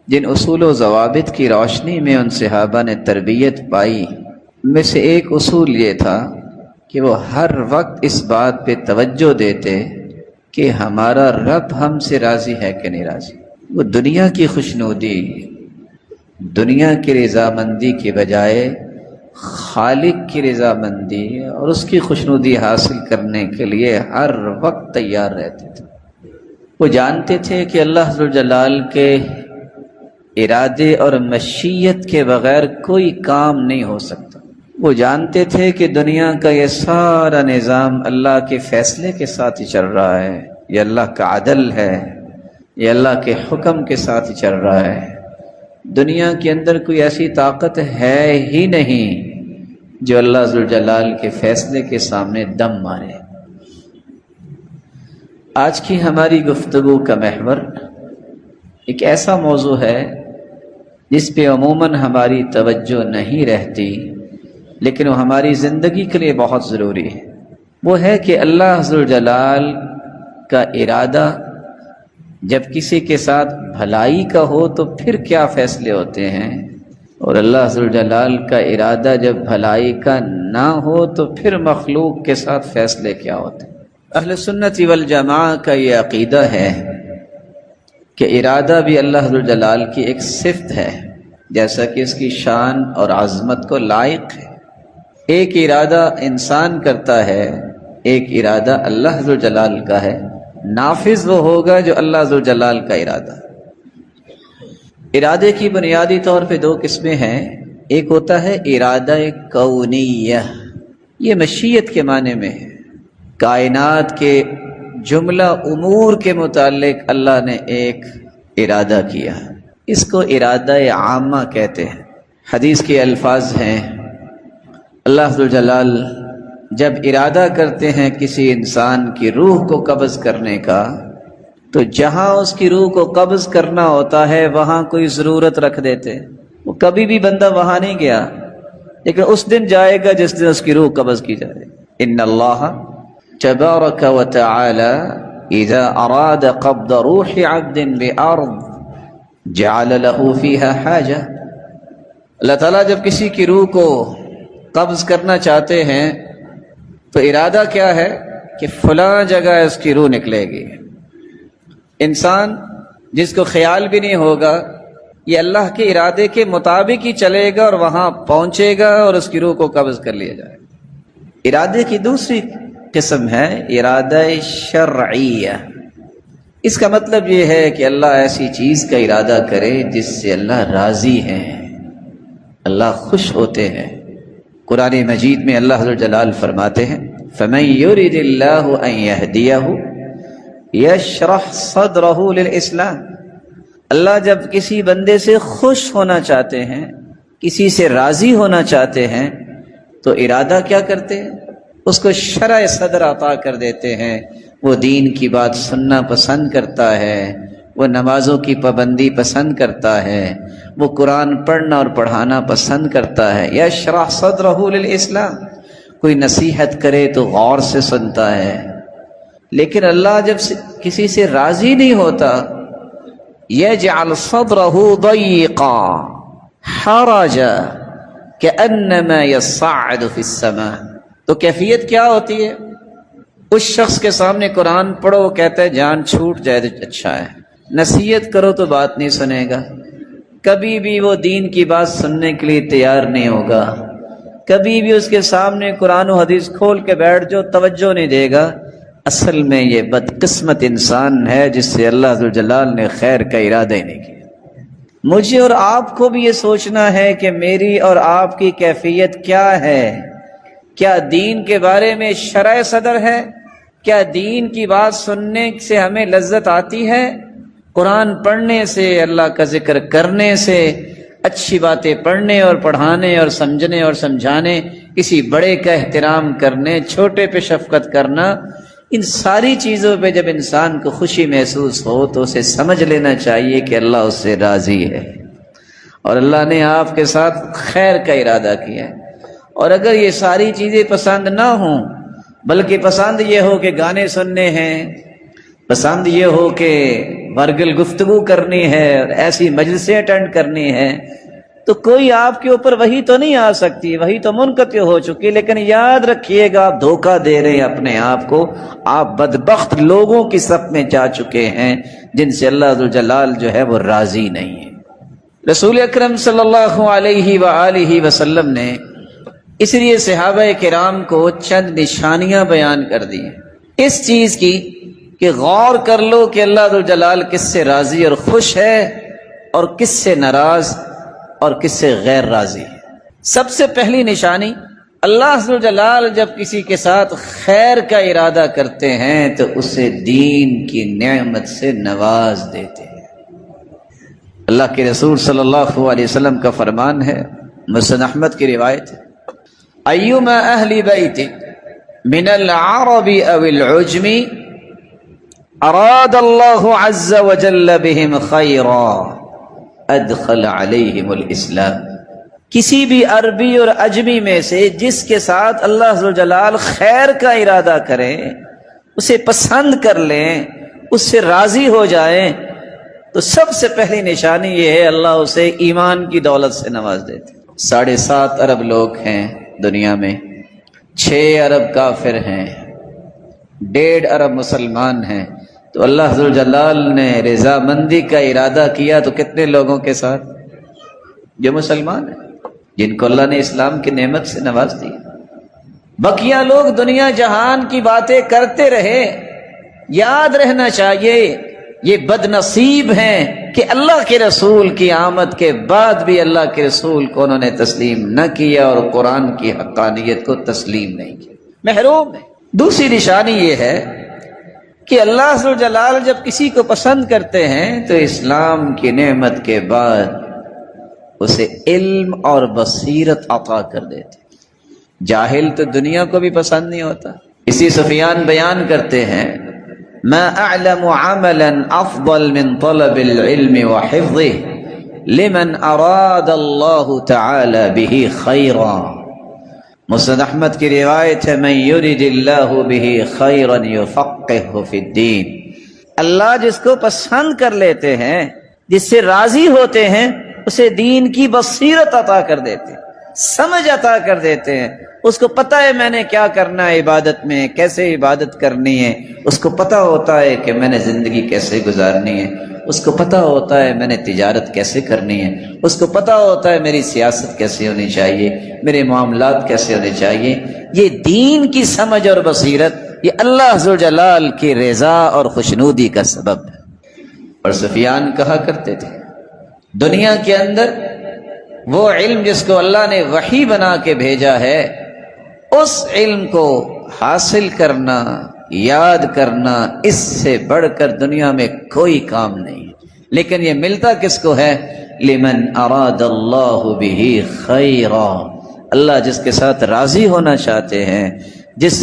جن اصول و ضوابط کی روشنی میں ان صحابہ نے تربیت پائی، ان میں سے ایک اصول یہ تھا کہ وہ ہر وقت اس بات پہ توجہ دیتے کہ ہمارا رب ہم سے راضی ہے کہ نہیں راضی۔ وہ دنیا کی خوشنودی، دنیا کی رضامندی کے بجائے خالق کی رضامندی اور اس کی خوشنودی حاصل کرنے کے لیے ہر وقت تیار رہتے تھے۔ وہ جانتے تھے کہ اللہ ذوالجلال کے ارادے اور مشیت کے بغیر کوئی کام نہیں ہو سکتا۔ وہ جانتے تھے کہ دنیا کا یہ سارا نظام اللہ کے فیصلے کے ساتھ ہی چل رہا ہے، یہ اللہ کا عدل ہے، یہ اللہ کے حکم کے ساتھ ہی چل رہا ہے۔ دنیا کے اندر کوئی ایسی طاقت ہے ہی نہیں جو اللہ ذوالجلال کے فیصلے کے سامنے دم مارے۔ آج کی ہماری گفتگو کا محور ایک ایسا موضوع ہے جس پہ عموماً ہماری توجہ نہیں رہتی، لیکن وہ ہماری زندگی کے لیے بہت ضروری ہے۔ وہ ہے کہ اللہ ذوالجلال کا ارادہ جب کسی کے ساتھ بھلائی کا ہو تو پھر کیا فیصلے ہوتے ہیں، اور اللہ ذوالجلال کا ارادہ جب بھلائی کا نہ ہو تو پھر مخلوق کے ساتھ فیصلے کیا ہوتے ہیں۔ اہل سنت والجماعہ کا یہ عقیدہ ہے کہ ارادہ بھی اللہ ذوالجلال کی ایک صفت ہے، جیسا کہ اس کی شان اور عظمت کو لائق ہے۔ ایک ارادہ انسان کرتا ہے، ایک ارادہ اللہ ذوالجلال کا ہے، نافذ وہ ہوگا جو اللہ ذوالجلال کا ارادہ ہے۔ ارادے کی بنیادی طور پہ دو قسمیں ہیں، ایک ہوتا ہے ارادہ کونیہ، یہ مشیت کے معنی میں ہے، کائنات کے جملہ امور کے متعلق اللہ نے ایک ارادہ کیا، اس کو ارادہ عامہ کہتے ہیں۔ حدیث کے الفاظ ہیں، اللہ ذوالجلال جب ارادہ کرتے ہیں کسی انسان کی روح کو قبض کرنے کا، تو جہاں اس کی روح کو قبض کرنا ہوتا ہے وہاں کوئی ضرورت رکھ دیتے۔ وہ کبھی بھی بندہ وہاں نہیں گیا، لیکن اس دن جائے گا جس دن اس کی روح قبض کی جائے۔ ان اللہ تبارک و تعالی اذا اراد قبض روح عبد بارض جعل له فيها حاجہ، اللہ تعالیٰ جب کسی کی روح کو قبض کرنا چاہتے ہیں تو ارادہ کیا ہے کہ فلاں جگہ اس کی روح نکلے گی۔ انسان جس کو خیال بھی نہیں ہوگا، یہ اللہ کے ارادے کے مطابق ہی چلے گا اور وہاں پہنچے گا اور اس کی روح کو قبض کر لیا جائے گا۔ ارادے کی دوسری قسم ہے ارادہ شرعیہ۔ اس کا مطلب یہ ہے کہ اللہ ایسی چیز کا ارادہ کرے جس سے اللہ راضی ہے، اللہ خوش ہوتے ہیں۔ قرآن مجید میں اللہ ذوالجلال فرماتے ہیں فَمَن يُرِدِ اللَّهُ أَن يَهْدِيَهُ يَشْرَحْ صَدْرَهُ لِلْإِسْلَامِ، اللہ جب کسی بندے سے خوش ہونا چاہتے ہیں، کسی سے راضی ہونا چاہتے ہیں، تو ارادہ کیا کرتے ہیں؟ اس کو شرح صدر عطا کر دیتے ہیں۔ وہ دین کی بات سننا پسند کرتا ہے، وہ نمازوں کی پابندی پسند کرتا ہے، وہ قرآن پڑھنا اور پڑھانا پسند کرتا ہے۔ یشرح صدرہ للاسلام، کوئی نصیحت کرے تو غور سے سنتا ہے۔ لیکن اللہ جب کسی سے راضی نہیں ہوتا، یجعل صدرہ ضیقا حرجا کأنما یصعد فی السماء، تو کیفیت کیا ہوتی ہے؟ اس شخص کے سامنے قرآن پڑھو، وہ کہتا ہے جان چھوٹ جائے تو اچھا ہے، نصیحت کرو تو بات نہیں سنے گا، کبھی بھی وہ دین کی بات سننے کے لیے تیار نہیں ہوگا، کبھی بھی اس کے سامنے قرآن و حدیث کھول کے بیٹھ جو توجہ نہیں دے گا۔ اصل میں یہ بدقسمت انسان ہے جس سے اللہ ذوالجلال نے خیر کا ارادہ ہی نہیں کیا۔ مجھے اور آپ کو بھی یہ سوچنا ہے کہ میری اور آپ کی کیفیت کیا ہے؟ کیا دین کے بارے میں شرح صدر ہے؟ کیا دین کی بات سننے سے ہمیں لذت آتی ہے؟ قرآن پڑھنے سے، اللہ کا ذکر کرنے سے، اچھی باتیں پڑھنے اور پڑھانے اور سمجھنے اور سمجھانے، کسی بڑے کا احترام کرنے، چھوٹے پہ شفقت کرنا، ان ساری چیزوں پہ جب انسان کو خوشی محسوس ہو تو اسے سمجھ لینا چاہیے کہ اللہ اس سے راضی ہے اور اللہ نے آپ کے ساتھ خیر کا ارادہ کیا ہے۔ اور اگر یہ ساری چیزیں پسند نہ ہوں، بلکہ پسند یہ ہو کہ گانے سننے ہیں، پسند یہ ہو کہ ورگل گفتگو کرنی ہے اور ایسی مجلسیں اٹینڈ کرنی ہے، تو کوئی آپ کے اوپر وہی تو نہیں آ سکتی، وہی تو منقطع ہو چکی۔ لیکن یاد رکھیے گا، آپ دھوکہ دے رہے ہیں اپنے آپ کو، آپ بدبخت لوگوں کی صف میں جا چکے ہیں جن سے اللہ ذوالجلال جو ہے وہ راضی نہیں ہے۔ رسول اکرم صلی اللہ علیہ وآلہ وسلم نے اس لیے صحابہ کرام کو چند نشانیاں بیان کر دی اس چیز کی کہ غور کر لو کہ اللہ ذوالجلال کس سے راضی اور خوش ہے اور کس سے ناراض اور کس سے غیر راضی ہے۔ سب سے پہلی نشانی، اللہ ذوالجلال جب کسی کے ساتھ خیر کا ارادہ کرتے ہیں تو اسے دین کی نعمت سے نواز دیتے ہیں۔ اللہ کے رسول صلی اللہ علیہ وسلم کا فرمان ہے، مسند احمد کی روایت ہے، ایما اہل بیت من العرب او العجم اراد اللہ عز وجل بهم خیرا ادخل علیہم الاسلام، کسی بھی عربی اور عجمی میں سے جس کے ساتھ اللہ ذوالجلال خیر کا ارادہ کریں، اسے پسند کر لیں، اس سے راضی ہو جائیں، تو سب سے پہلی نشانی یہ ہے اللہ اسے ایمان کی دولت سے نواز دیتے۔ 7.5 ارب لوگ ہیں دنیا میں، 6 ارب کافر ہیں، 1.5 ارب مسلمان ہیں، تو اللہ ذوالجلال نے رضامندی کا ارادہ کیا تو کتنے لوگوں کے ساتھ؟ جو مسلمان ہیں، جن کو اللہ نے اسلام کی نعمت سے نواز دی۔ بقیہ لوگ دنیا جہان کی باتیں کرتے رہے، یاد رہنا چاہیے یہ بد نصیب ہیں کہ اللہ کے رسول کی آمد کے بعد بھی اللہ کے رسول کو انہوں نے تسلیم نہ کیا اور قرآن کی حقانیت کو تسلیم نہیں کیا، محروم ہے۔ دوسری نشانی یہ ہے کہ اللہ ذوالجلال جب کسی کو پسند کرتے ہیں تو اسلام کی نعمت کے بعد اسے علم اور بصیرت عطا کر دیتے۔ جاہل تو دنیا کو بھی پسند نہیں ہوتا۔ اسی سفیان بیان کرتے ہیں، ما اعلم عملا افضل من طلب العلم وحفظه لمن اراد اللہ تعالی به خیرا۔ مسند احمد کی روایت ہے، من یرد اللہ به خیرا یفقهه فی الدین، اللہ جس کو پسند کر لیتے ہیں، جس سے راضی ہوتے ہیں، اسے دین کی بصیرت عطا کر دیتے ہیں، سمجھ عطا کر دیتے ہیں۔ اس کو پتہ ہے میں نے کیا کرنا ہے عبادت میں، کیسے عبادت کرنی ہے، اس کو پتہ ہوتا ہے کہ میں نے زندگی کیسے گزارنی ہے، اس کو پتہ ہوتا ہے میں نے تجارت کیسے کرنی ہے، اس کو پتہ ہوتا ہے میری سیاست کیسے ہونی چاہیے، میرے معاملات کیسے ہونے چاہیے۔ یہ دین کی سمجھ اور بصیرت، یہ اللہ ذوالجلال کی رضا اور خوشنودی کا سبب ہے۔ اور سفیان کہا کرتے تھے، دنیا کے اندر وہ علم جس کو اللہ نے وحی بنا کے بھیجا ہے، اس علم کو حاصل کرنا، یاد کرنا، اس سے بڑھ کر دنیا میں کوئی کام نہیں، لیکن یہ ملتا کس کو ہے؟ لمن اراد اللہ به خیرا، اللہ جس کے ساتھ راضی ہونا چاہتے ہیں، جس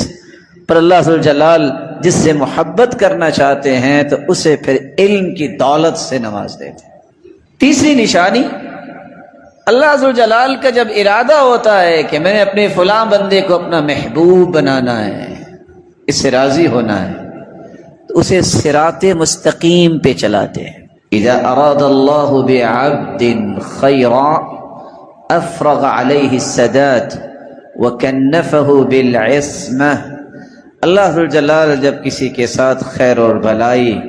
پر اللہ ذوالجلال جس سے محبت کرنا چاہتے ہیں، تو اسے پھر علم کی دولت سے نواز دیتے۔ تیسری نشانی، اللہ ذوالجلال کا جب ارادہ ہوتا ہے کہ میں نے اپنے فلاں بندے کو اپنا محبوب بنانا ہے، اس سے راضی ہونا ہے، تو اسے صراط مستقیم پہ چلاتے ہیں۔ اذا اراد اللہ بعبد خیرا افرغ علیہ السداد وکنفہ بالعصمہ، اللہ ذوالجلال جب کسی کے ساتھ خیر اور بھلائی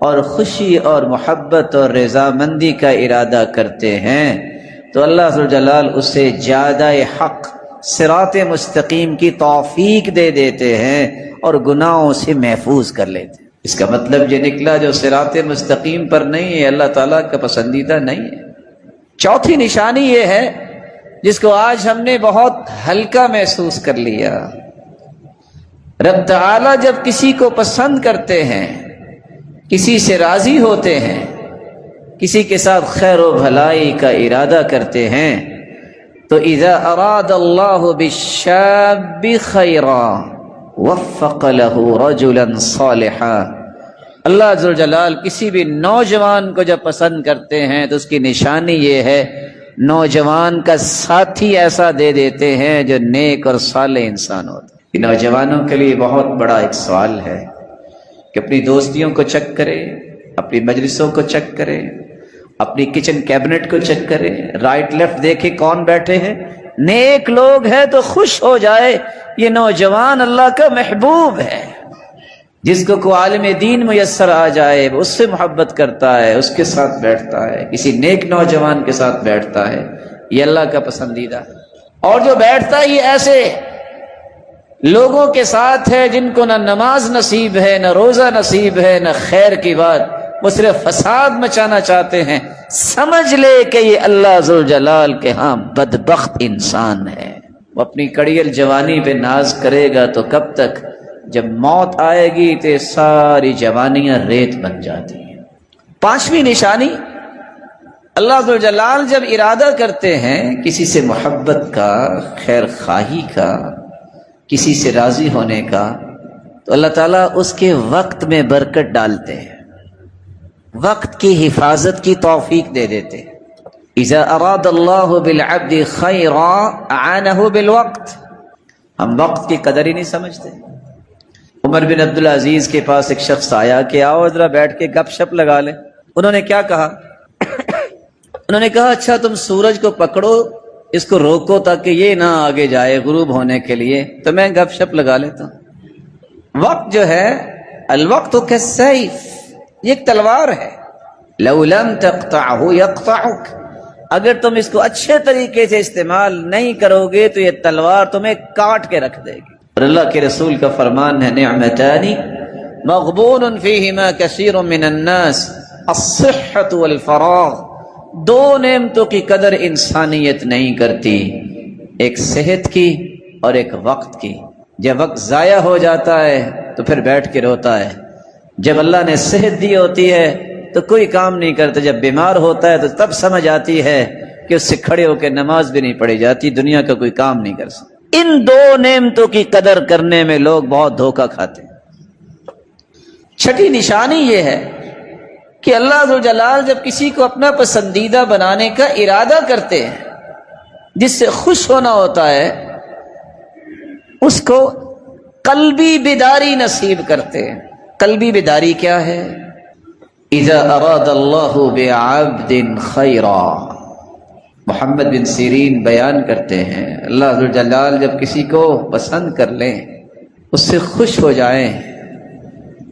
اور خوشی اور محبت اور رضامندی کا ارادہ کرتے ہیں تو اللہ ذوالجلال اسے زیادہ حق صراط مستقیم کی توفیق دے دیتے ہیں اور گناہوں سے محفوظ کر لیتے ہیں۔ اس کا مطلب یہ نکلا جو صراط مستقیم پر نہیں ہے اللہ تعالیٰ کا پسندیدہ نہیں ہے۔ چوتھی نشانی یہ ہے جس کو آج ہم نے بہت ہلکا محسوس کر لیا، رب تعالیٰ جب کسی کو پسند کرتے ہیں، کسی سے راضی ہوتے ہیں، کسی کے ساتھ خیر و بھلائی کا ارادہ کرتے ہیں، تو اذا اراد اللہ بالشاب خیرا وفق له رجلا صالحا، اللہ ذوالجلال کسی بھی نوجوان کو جب پسند کرتے ہیں تو اس کی نشانی یہ ہے نوجوان کا ساتھی ایسا دے دیتے ہیں جو نیک اور صالح انسان ہوتا ہے۔ نوجوانوں کے لیے بہت بڑا ایک سوال ہے کہ اپنی دوستیوں کو چیک کرے، اپنی مجلسوں کو چیک کرے، اپنی کچن کیبنٹ کو چیک کرے، رائٹ لیفٹ دیکھے کون بیٹھے ہیں، نیک لوگ ہیں تو خوش ہو جائے، یہ نوجوان اللہ کا محبوب ہے۔ جس کو کوئی عالم دین میسر آ جائے وہ اس سے محبت کرتا ہے، اس کے ساتھ بیٹھتا ہے، کسی نیک نوجوان کے ساتھ بیٹھتا ہے، یہ اللہ کا پسندیدہ ہے۔ اور جو بیٹھتا ہی ایسے لوگوں کے ساتھ ہے جن کو نہ نماز نصیب ہے، نہ روزہ نصیب ہے، نہ خیر کی بات، وہ صرف فساد مچانا چاہتے ہیں، سمجھ لے کہ یہ اللہ ذوالجلال کے ہاں بدبخت انسان ہے۔ وہ اپنی کڑیل جوانی پہ ناز کرے گا تو کب تک؟ جب موت آئے گی تو یہ ساری جوانیاں ریت بن جاتی ہیں۔ پانچویں نشانی، اللہ ذوالجلال جب ارادہ کرتے ہیں کسی سے محبت کا، خیر خواہی کا، کسی سے راضی ہونے کا، تو اللہ تعالیٰ اس کے وقت میں برکت ڈالتے ہیں، وقت کی حفاظت کی توفیق دے دیتے ہیں۔ اذا اراد اللہ بالعبد خیرا اعانہ بالوقت۔ ہم وقت کی قدر ہی نہیں سمجھتے۔ عمر بن عبدالعزیز کے پاس ایک شخص آیا کہ آؤ ذرا بیٹھ کے گپ شپ لگا لیں۔ انہوں نے کیا کہا؟ انہوں نے کہا اچھا تم سورج کو پکڑو، اس کو روکو تاکہ یہ نہ آگے جائے غروب ہونے کے لیے، تو میں گپ شپ لگا لیتا ہوں۔ وقت جو ہے، الوقت کالسیف، یہ ایک تلوار ہے، لو لم تقطعہ یقطعک، اگر تم اس کو اچھے طریقے سے استعمال نہیں کرو گے تو یہ تلوار تمہیں کاٹ کے رکھ دے گی۔ اور اللہ کے رسول کا فرمان ہے نعمتان مغبون فیہما کثیر من الناس الصحۃ والفراغ، دو نعمتوں کی قدر انسانیت نہیں کرتی، ایک صحت کی اور ایک وقت کی۔ جب وقت ضائع ہو جاتا ہے تو پھر بیٹھ کے روتا ہے، جب اللہ نے صحت دی ہوتی ہے تو کوئی کام نہیں کرتا، جب بیمار ہوتا ہے تو تب سمجھ آتی ہے کہ اس سے کھڑے ہو کے نماز بھی نہیں پڑھی جاتی، دنیا کا کوئی کام نہیں کر سکتا۔ ان دو نعمتوں کی قدر کرنے میں لوگ بہت دھوکہ کھاتے ہیں۔ چھٹی نشانی یہ ہے کہ اللہ ذوالجلال جب کسی کو اپنا پسندیدہ بنانے کا ارادہ کرتے ہیں، جس سے خوش ہونا ہوتا ہے، اس کو قلبی بیداری نصیب کرتے ہیں۔ قلبی بیداری کیا ہے؟ اذا اراد اللہ بعبد خیرا، محمد بن سیرین بیان کرتے ہیں اللہ ذوالجلال جب کسی کو پسند کر لیں، اس سے خوش ہو جائیں،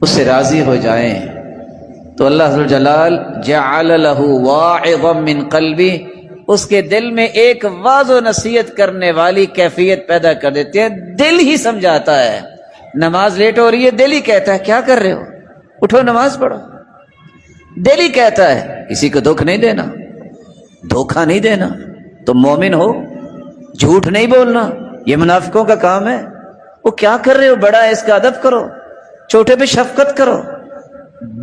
اس سے راضی ہو جائیں، تو اللہ ذوالجلال جعل له واعظا من قلبی، اس کے دل میں ایک واعظ و نصیحت کرنے والی کیفیت پیدا کر دیتے ہیں۔ دل ہی سمجھاتا ہے، نماز لیٹ ہو رہی ہے، دل ہی کہتا ہے کیا کر رہے ہو، اٹھو نماز پڑھو۔ دل ہی کہتا ہے کسی کو دکھ نہیں دینا، دھوکہ نہیں دینا، تم مومن ہو، جھوٹ نہیں بولنا، یہ منافقوں کا کام ہے۔ وہ کیا کر رہے ہو، بڑا ہے اس کا ادب کرو، چھوٹے پہ شفقت کرو۔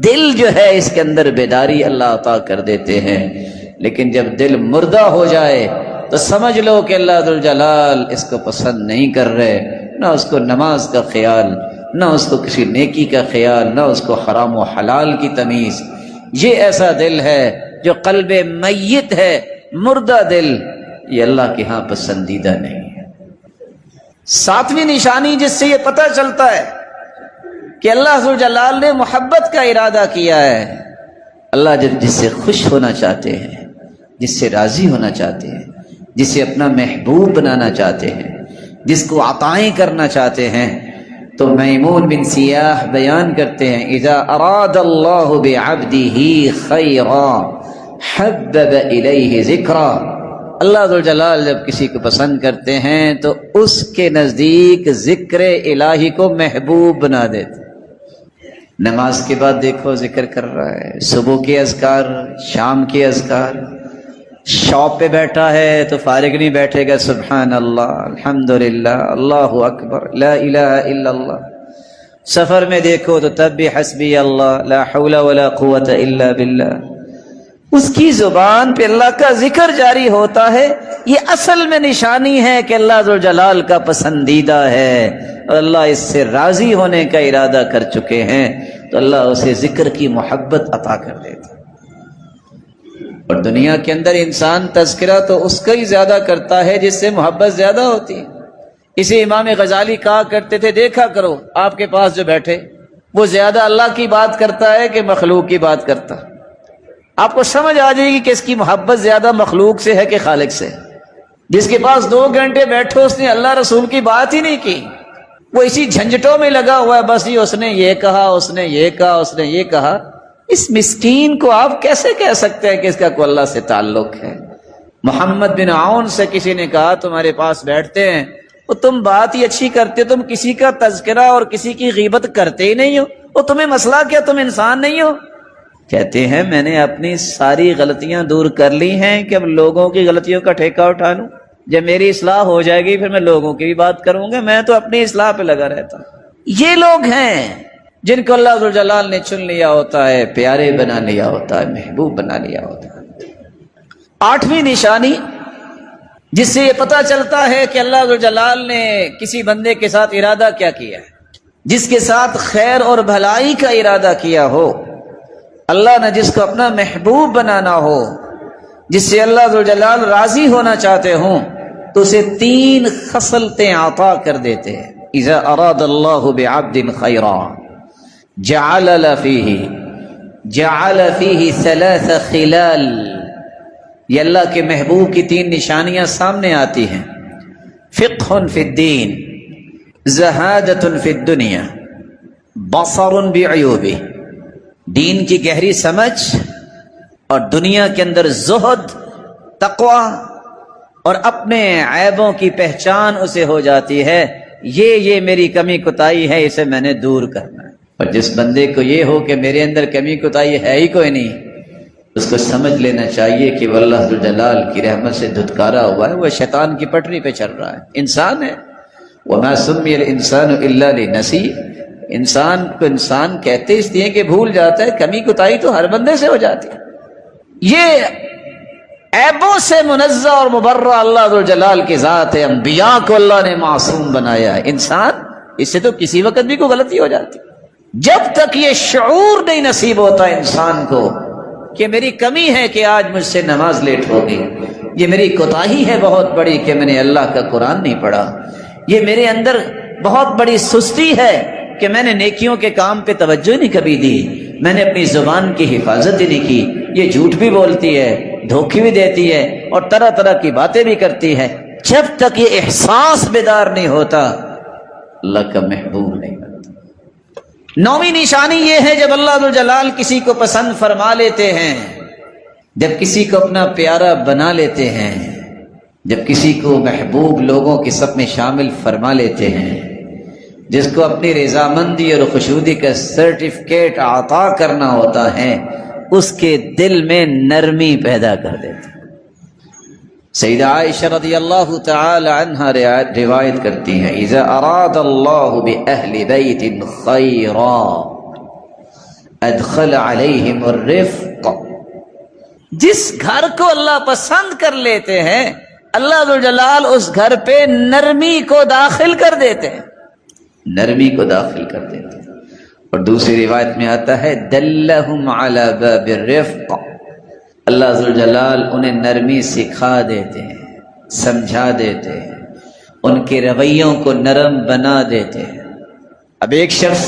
دل جو ہے اس کے اندر بیداری اللہ عطا کر دیتے ہیں۔ لیکن جب دل مردہ ہو جائے تو سمجھ لو کہ اللہ ذوالجلال اس کو پسند نہیں کر رہے، نہ اس کو نماز کا خیال، نہ اس کو کسی نیکی کا خیال، نہ اس کو حرام و حلال کی تمیز۔ یہ ایسا دل ہے جو قلب میت ہے، مردہ دل، یہ اللہ کے ہاں پسندیدہ نہیں ہے۔ ساتویں نشانی جس سے یہ پتہ چلتا ہے کہ اللہ ذوالجلال نے محبت کا ارادہ کیا ہے، اللہ جب جس سے خوش ہونا چاہتے ہیں، جس سے راضی ہونا چاہتے ہیں، جسے اپنا محبوب بنانا چاہتے ہیں، جس کو عطائیں کرنا چاہتے ہیں، تو میمون بن سیاح بیان کرتے ہیں اذا اراد اللہ بعبدہ خیرا حبب الیہ ذکرا، اللہ ذوالجلال جب کسی کو پسند کرتے ہیں تو اس کے نزدیک ذکر الہی کو محبوب بنا دیتے۔ نماز کے بعد دیکھو ذکر کر رہا ہے، صبح کے اذکار، شام کے اذکار، شاپ پہ بیٹھا ہے تو فارغ نہیں بیٹھے گا، سبحان اللہ، الحمدللہ، اللہ اکبر، لا الہ الا اللہ۔ سفر میں دیکھو تو تب بھی حسبی اللہ، لا حول ولا قوت الا باللہ۔ اس کی زبان پہ اللہ کا ذکر جاری ہوتا ہے، یہ اصل میں نشانی ہے کہ اللہ ذوالجلال کا پسندیدہ ہے اور اللہ اس سے راضی ہونے کا ارادہ کر چکے ہیں، تو اللہ اسے ذکر کی محبت عطا کر دیتا۔ اور دنیا کے اندر انسان تذکرہ تو اس کا ہی زیادہ کرتا ہے جس سے محبت زیادہ ہوتی ہے۔ اسے امام غزالی کہا کرتے تھے دیکھا کرو آپ کے پاس جو بیٹھے، وہ زیادہ اللہ کی بات کرتا ہے کہ مخلوق کی بات کرتا ہے۔ آپ کو سمجھ آ جائے گی کہ اس کی محبت زیادہ مخلوق سے ہے کہ خالق سے۔ جس کے پاس 2 گھنٹے بیٹھو اس نے اللہ رسول کی بات ہی نہیں کی، وہ اسی جھنجٹوں میں لگا ہوا ہے، بس اس نے یہ کہا، اس نے یہ کہا، اس نے یہ کہا۔ اس مسکین کو آپ کیسے کہہ سکتے ہیں کہ اس کا کوئی اللہ سے تعلق ہے؟ محمد بن عون سے کسی نے کہا تمہارے پاس بیٹھتے ہیں، وہ تم بات ہی اچھی کرتے، تم کسی کا تذکرہ اور کسی کی غیبت کرتے ہی نہیں ہو، وہ تمہیں مسئلہ کیا، تم انسان نہیں ہو؟ کہتے ہیں میں نے اپنی ساری غلطیاں دور کر لی ہیں کہ اب لوگوں کی غلطیوں کا ٹھیکہ اٹھا لوں، جب میری اصلاح ہو جائے گی پھر میں لوگوں کی بھی بات کروں گا، میں تو اپنی اصلاح پہ لگا رہتا ہوں۔ یہ لوگ ہیں جن کو اللہ ذوالجلال نے چن لیا ہوتا ہے، پیارے بنا لیا ہوتا ہے، محبوب بنا لیا ہوتا ہے۔ 8ویں نشانی جس سے یہ پتہ چلتا ہے کہ اللہ ذوالجلال نے کسی بندے کے ساتھ ارادہ کیا کیا ہے، جس کے ساتھ خیر اور بھلائی کا ارادہ کیا ہو، اللہ نے جس کو اپنا محبوب بنانا ہو، جس سے اللہ ذوالجلال راضی ہونا چاہتے ہوں، تو اسے 3 خصلتیں عطا کر دیتے ہیں۔ اذا اراد اللہ بعبد خیرا جعل فیہ 3 خلال۔ یہ اللہ کے محبوب کی 3 نشانیاں سامنے آتی ہیں۔ فقہ فی الدین، زہادۃ فی الدنیا، بصر بعیوبہ۔ دین کی گہری سمجھ اور دنیا کے اندر زہد، تقوی اور اپنے عیبوں کی پہچان اسے ہو جاتی ہے، یہ میری کمی کوتاہی ہے، اسے میں نے دور کرنا ہے۔ اور جس بندے کو یہ ہو کہ میرے اندر کمی کوتاہی ہے ہی کوئی نہیں، اس کو سمجھ لینا چاہیے کہ وہ اللہ ذوالجلال کی رحمت سے دھتکارا ہوا ہے، وہ شیطان کی پٹری پہ چل رہا ہے، انسان ہے۔ وَمَا سُمِّيَ الْإِنسَانُ إِلَّا لِنَسِيٍ۔ انسان کو انسان کہتے اس لیے کہ بھول جاتا ہے، کمی کوتاہی تو ہر بندے سے ہو جاتی ہے۔ یہ عیبوں سے منزہ اور مبرہ اللہ ذوالجلال کی ذات ہے۔ انبیاء کو اللہ نے معصوم بنایا ہے، انسان اس سے تو کسی وقت بھی کوئی غلطی ہو جاتی۔ جب تک یہ شعور نہیں نصیب ہوتا انسان کو کہ میری کمی ہے کہ آج مجھ سے نماز لیٹ ہوگی، یہ میری کوتاہی ہے بہت بڑی کہ میں نے اللہ کا قرآن نہیں پڑھا، یہ میرے اندر بہت بڑی سستی ہے کہ میں نے نیکیوں کے کام پہ توجہ نہیں کبھی دی، میں نے اپنی زبان کی حفاظت ہی نہیں کی، یہ جھوٹ بھی بولتی ہے، دھوکے بھی دیتی ہے اور طرح طرح کی باتیں بھی کرتی ہے۔ جب تک یہ احساس بیدار نہیں ہوتا، اللہ کا محبوب نہیں بنتا۔ 9ویں نشانی یہ ہے جب اللہ ذوالجلال کسی کو پسند فرما لیتے ہیں، جب کسی کو اپنا پیارا بنا لیتے ہیں، جب کسی کو محبوب لوگوں کی صف میں شامل فرما لیتے ہیں، جس کو اپنی رضامندی اور خوشنودی کا سرٹیفکیٹ عطا کرنا ہوتا ہے، اس کے دل میں نرمی پیدا کر دیتے ہیں۔ سیدہ عائشہ رضی اللہ تعالی عنہا روایت کرتی ہیں، اذا اراد اللہ بأہل بیت خیرا ادخل علیہم الرفق۔ جس گھر کو اللہ پسند کر لیتے ہیں، اللہ ذوالجلال اس گھر پہ نرمی کو داخل کر دیتے ہیں، نرمی کو داخل کر دیتے ہیں۔ اور دوسری روایت میں آتا ہے دلہم علی باب الرفق، اللہ ذوالجلال انہیں نرمی سکھا دیتے ہیں، سمجھا دیتے ہیں، ان کے رویوں کو نرم بنا دیتے ہیں۔ اب ایک شخص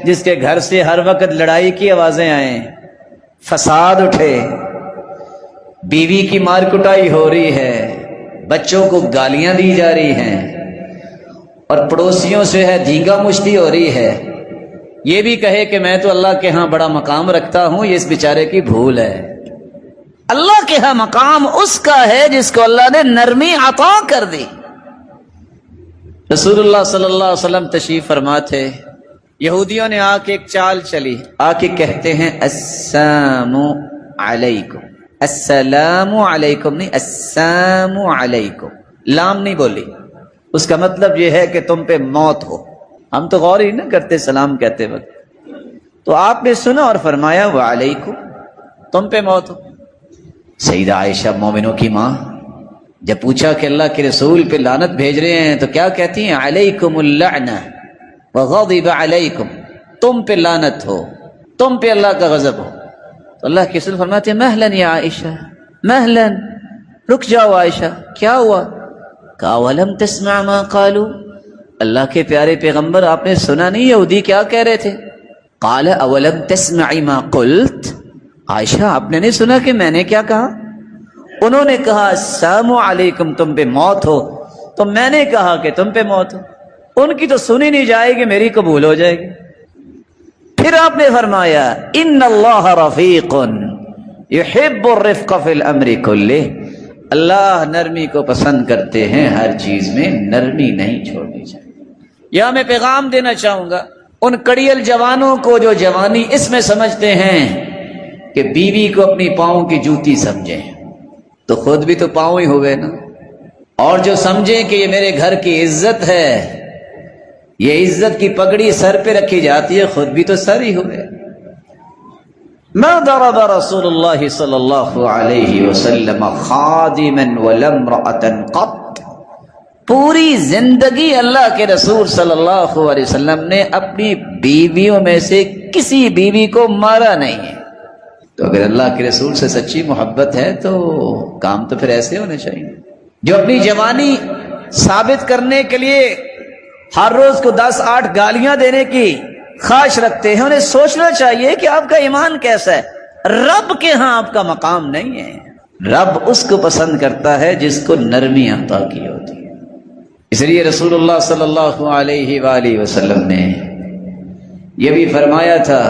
جس کے گھر سے ہر وقت لڑائی کی آوازیں آئیں، فساد اٹھے، بیوی کی مار کٹائی ہو رہی ہے، بچوں کو گالیاں دی جا رہی ہیں اور پڑوسیوں سے ہے دھینگا مشتی ہو رہی ہے، یہ بھی کہے کہ میں تو اللہ کے ہاں بڑا مقام رکھتا ہوں، یہ اس بیچارے کی بھول ہے۔ اللہ کے ہاں مقام اس کا ہے جس کو اللہ نے نرمی عطا کر دی۔ رسول اللہ صلی اللہ علیہ وسلم تشریف فرما تھے، یہودیوں نے آ کے ایک چال چلی، آ کے کہتے ہیں السلام علیکم، السلام علیکم نہیں، السلام علیکم، لام نہیں بولی، اس کا مطلب یہ ہے کہ تم پہ موت ہو۔ ہم تو غور ہی نہ کرتے سلام کہتے وقت، تو آپ نے سنا اور فرمایا وعلیکم، تم پہ موت ہو۔ سیدہ عائشہ مومنوں کی ماں جب پوچھا کہ اللہ کے رسول پہ لعنت بھیج رہے ہیں تو کیا کہتی ہیں؟ علیکم اللعنہ وغضب علیکم، تم پہ لعنت ہو، تم پہ اللہ کا غضب ہو۔ تو اللہ کے رسول فرماتے ہیں مہلا یا عائشہ، مہلا، رک جاؤ عائشہ، کیا ہوا؟ کہا ولم تسمع ما قالوا، اللہ کے پیارے پیغمبر آپ نے سنا نہیں یہودی کیا کہہ رہے تھے؟ قال اولم تسمعی ما قلت، عائشہ آپ نے نہیں سنا کہ میں نے کیا کہا؟ انہوں نے کہا السلام علیکم، تم پہ موت ہو، تو میں نے کہا کہ تم پہ موت ہو۔ ان کی تو سنی نہیں جائے گی، میری قبول ہو جائے گی۔ پھر آپ نے فرمایا ان اللہ رفیق یحب الرفق فی الامر کلہ، اللہ نرمی کو پسند کرتے ہیں، ہر چیز میں نرمی نہیں چھوڑنی چاہیے۔ یا میں پیغام دینا چاہوں گا ان کڑیل جوانوں کو جو جوانی اس میں سمجھتے ہیں کہ بیوی کو اپنی پاؤں کی جوتی سمجھیں، تو خود بھی تو پاؤں ہی ہو گئے نا، اور جو سمجھیں کہ یہ میرے گھر کی عزت ہے، یہ عزت کی پگڑی سر پہ رکھی جاتی ہے، خود بھی تو سر ہی ہو گئے۔ ما ضرب رسول اللہ صلی اللہ علیہ وسلم خادما ولا امرأة قط، پوری زندگی اللہ کے رسول صلی اللہ علیہ وسلم نے اپنی بیویوں میں سے کسی بیوی کو مارا نہیں ہے۔ تو اگر اللہ کے رسول سے سچی محبت ہے تو کام تو پھر ایسے ہونے چاہیے۔ جو اپنی جوانی ثابت کرنے کے لیے ہر روز کو 10-8 گالیاں دینے کی خواہش رکھتے ہیں، انہیں سوچنا چاہیے کہ آپ کا ایمان کیسا ہے۔ رب کے ہاں آپ کا مقام نہیں ہے، رب اس کو پسند کرتا ہے جس کو نرمی عطا کی ہوتی ہے۔ اس لیے رسول اللہ صلی اللہ علیہ وآلہ وسلم نے یہ بھی فرمایا تھا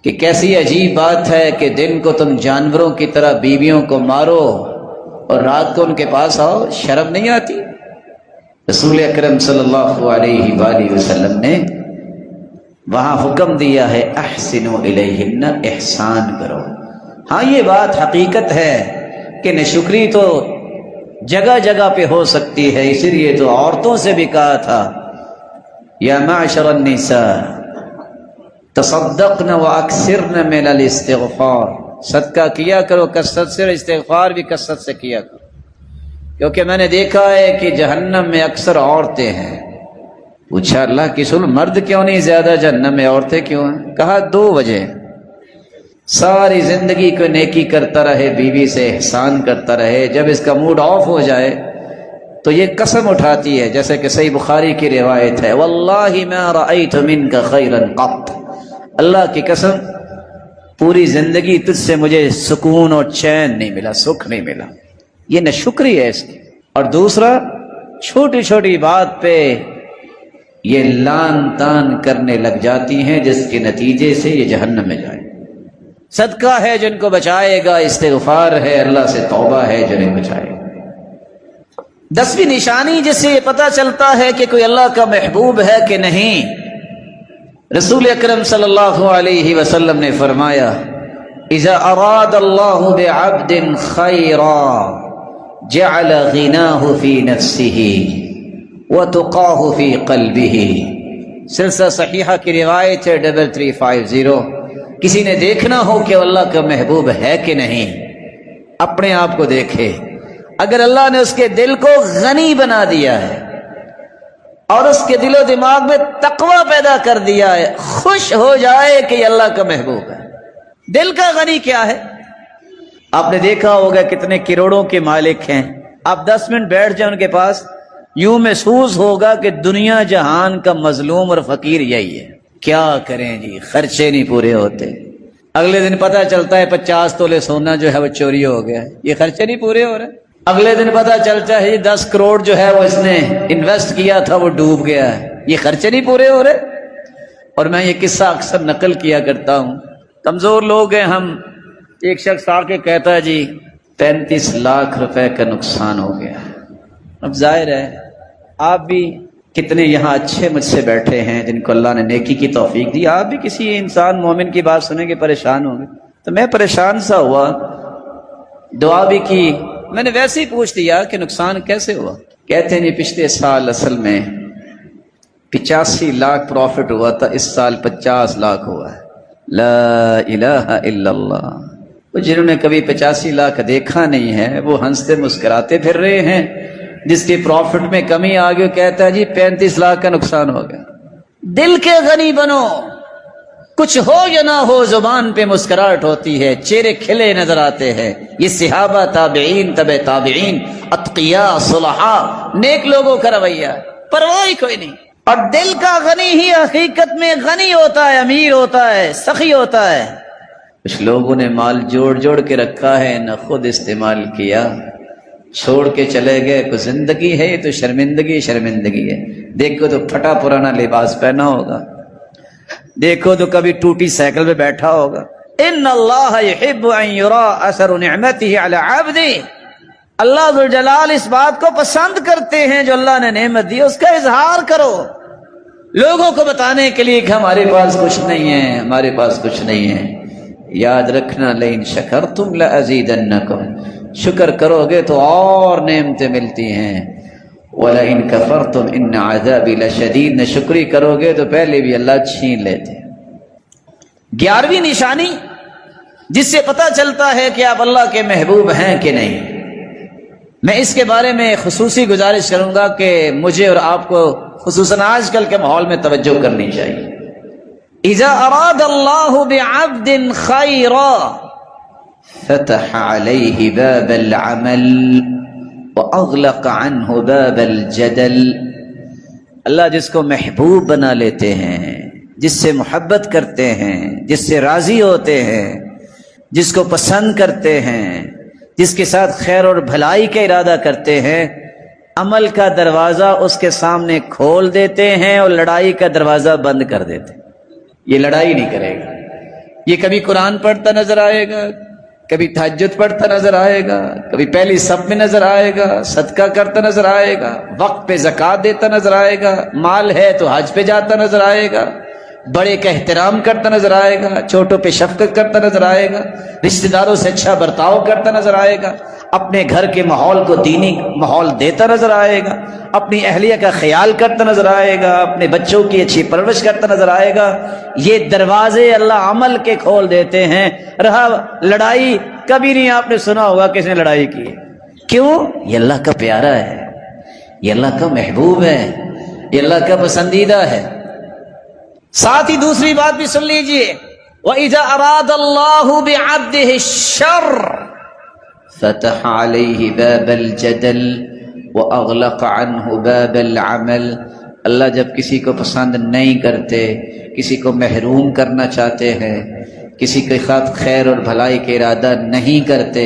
کہ کیسی عجیب بات ہے کہ دن کو تم جانوروں کی طرح بیویوں کو مارو اور رات کو ان کے پاس آؤ، شرم نہیں آتی؟ رسول اکرم صلی اللہ علیہ وآلہ وسلم نے وہاں حکم دیا ہے احسنوا الیہن، احسان کرو۔ ہاں یہ بات حقیقت ہے کہ ناشکری تو جگہ جگہ پہ ہو سکتی ہے، اسی لیے تو عورتوں سے بھی کہا تھا یا معشر النساء تصدقن واکثرن من الاستغفار، صدقہ کیا کرو کثرت سے، اور استغفار بھی کثرت سے کیا کرو، کیونکہ میں نے دیکھا ہے کہ جہنم میں اکثر عورتیں ہیں۔ پوچھا اللہ کی رسول مرد کیوں نہیں زیادہ جہنم میں، عورتیں کیوں ہیں؟ کہا 2 وجہ، ساری زندگی کو نیکی کرتا رہے، بیوی سے احسان کرتا رہے، جب اس کا موڈ آف ہو جائے تو یہ قسم اٹھاتی ہے، جیسے کہ صحیح بخاری کی روایت ہے واللہ ما رأیت منک خیرا قط، اللہ کی قسم پوری زندگی تجھ سے مجھے سکون اور چین نہیں ملا، سکھ نہیں ملا۔ یہ ناشکری ہے اس کی۔ اور دوسرا، چھوٹی چھوٹی بات پہ یہ لان تان کرنے لگ جاتی ہیں، جس کے نتیجے سے یہ جہنم میں جائیں۔ صدقہ ہے جن کو بچائے گا، استغفار ہے، اللہ سے توبہ ہے جنہیں بچائے گا۔ 10ویں نشانی جس سے یہ پتہ چلتا ہے کہ کوئی اللہ کا محبوب ہے کہ نہیں، رسول اکرم صلی اللہ علیہ وسلم نے فرمایا اذا اراد اللہ بعبد خیرا جعل غناہ فی نفسہ وتقاہ فی قلبہ، سلسلہ صحیحہ کی روایت ہے 3350۔ کسی نے دیکھنا ہو کہ اللہ کا محبوب ہے کہ نہیں، اپنے آپ کو دیکھے۔ اگر اللہ نے اس کے دل کو غنی بنا دیا ہے اور اس کے دل و دماغ میں تقوی پیدا کر دیا ہے، خوش ہو جائے کہ یہ اللہ کا محبوب ہے۔ دل کا غنی کیا ہے؟ آپ نے دیکھا ہوگا کتنے کروڑوں کے مالک ہیں، آپ 10 منٹ بیٹھ جائیں ان کے پاس، یوں محسوس ہوگا کہ دنیا جہان کا مظلوم اور فقیر یہی ہے۔ کیا کریں جی، خرچے نہیں پورے ہوتے، اگلے دن پتہ چلتا ہے 50 تولے سونا جو ہے وہ چوری ہو گیا ہے، یہ خرچے نہیں پورے ہو رہے۔ اگلے دن پتہ چلتا ہے 10 کروڑ جو ہے وہ اس نے انویسٹ کیا تھا وہ ڈوب گیا ہے، یہ خرچے نہیں پورے ہو رہے۔ اور میں یہ قصہ اکثر نقل کیا کرتا ہوں، کمزور لوگ ہیں ہم، ایک شخص آ کے کہتا ہے جی 35 لاکھ روپے کا نقصان ہو گیا۔ اب ظاہر ہے آپ بھی کتنے یہاں اچھے مجھ سے بیٹھے ہیں جن کو اللہ نے نیکی کی توفیق دی، آپ بھی کسی انسان مومن کی بات سنیں گے پریشان ہوں گے۔ تو میں پریشان سا ہوا، دعا بھی کی، میں نے ویسے ہی پوچھ دیا کہ نقصان کیسے ہوا؟ کہتے ہیں جی پچھلے سال اصل میں 85 لاکھ پروفٹ ہوا تھا، اس سال 50 لاکھ ہوا ہے۔ لا الہ الا اللہ۔ جنہوں نے کبھی 85 لاکھ دیکھا نہیں ہے وہ ہنستے مسکراتے پھر رہے ہیں، جس کے پروفٹ میں کمی آ گئی کہتا ہے جی 35 لاکھ کا نقصان ہو گیا۔ دل کے غنی بنو، کچھ ہو یا نہ ہو زبان پہ مسکراہٹ ہوتی ہے، چہرے کھلے نظر آتے ہیں۔ یہ صحابہ، تابعین، تبع تابعین، اتقیاء، صلحاء، نیک لوگوں کا رویہ، پرواہ ہی کوئی نہیں۔ اور دل کا غنی ہی حقیقت میں غنی ہوتا ہے، امیر ہوتا ہے، سخی ہوتا ہے۔ کچھ لوگوں نے مال جوڑ جوڑ کے رکھا ہے، نہ خود استعمال کیا چھوڑ کے چلے گئے، کوئی زندگی ہے تو شرمندگی شرمندگی ہے. دیکھو تو پھٹا پرانا لباس پہنا ہوگا، دیکھو تو کبھی ٹوٹی سائیکل پہ بیٹھا ہوگا. ان اللہ یحب ان یرا اثر نعمتہ علی عبدہ، اللہ ذوالجلال اس بات کو پسند کرتے ہیں جو اللہ نے نعمت دی اس کا اظہار کرو، لوگوں کو بتانے کے لیے کہ ہمارے پاس کچھ نہیں ہے، ہمارے پاس کچھ نہیں ہے. یاد رکھنا لئن شکرتم لازیدنکم، شکر کرو گے تو اور نعمتیں ملتی ہیں. وَلَئِن كَفَرْتُمْ إِنَّ عَذَابِي لَشَدِيدٌ، نہ شکری کرو گے تو پہلے بھی اللہ چھین لیتے. 11ویں نشانی جس سے پتہ چلتا ہے کہ آپ اللہ کے محبوب ہیں کہ نہیں، میں اس کے بارے میں خصوصی گزارش کروں گا کہ مجھے اور آپ کو خصوصاً آج کل کے ماحول میں توجہ کرنی چاہیے. اذا اراد اللہ بعبد خیرا فتح علیہ باب العمل واغلق عنہ باب الجدل. اللہ جس کو محبوب بنا لیتے ہیں، جس سے محبت کرتے ہیں، جس سے راضی ہوتے ہیں، جس کو پسند کرتے ہیں، جس کے ساتھ خیر اور بھلائی کا ارادہ کرتے ہیں، عمل کا دروازہ اس کے سامنے کھول دیتے ہیں اور لڑائی کا دروازہ بند کر دیتے ہیں. یہ لڑائی نہیں کرے گا، یہ کبھی قرآن پڑھتا نظر آئے گا، کبھی تہجد پڑھتا نظر آئے گا، کبھی پہلی صف میں نظر آئے گا، صدقہ کرتا نظر آئے گا، وقت پہ زکوٰۃ دیتا نظر آئے گا، مال ہے تو حج پہ جاتا نظر آئے گا، بڑے کا احترام کرتا نظر آئے گا، چھوٹوں پہ شفقت کرتا نظر آئے گا، رشتہ داروں سے اچھا برتاؤ کرتا نظر آئے گا، اپنے گھر کے ماحول کو دینی ماحول دیتا نظر آئے گا، اپنی اہلیہ کا خیال کرتا نظر آئے گا، اپنے بچوں کی اچھی پرورش کرتا نظر آئے گا. یہ دروازے اللہ عمل کے کھول دیتے ہیں. رہا لڑائی، کبھی نہیں آپ نے سنا ہوگا کس نے لڑائی کی. کیوں؟ یہ اللہ کا پیارا ہے، یہ اللہ کا محبوب ہے، یہ اللہ کا پسندیدہ ہے. ساتھ ہی دوسری بات بھی سن لیجئے، وَإِذَا أَرَادَ اللَّهُ بِعَبْدِهِ الشَّرَّ فتح علیہ باب الجدل واغلق عنہ باب العمل. اللہ جب کسی کو پسند نہیں کرتے، کسی کو محروم کرنا چاہتے ہیں، کسی کے خاطر خیر اور بھلائی کے ارادہ نہیں کرتے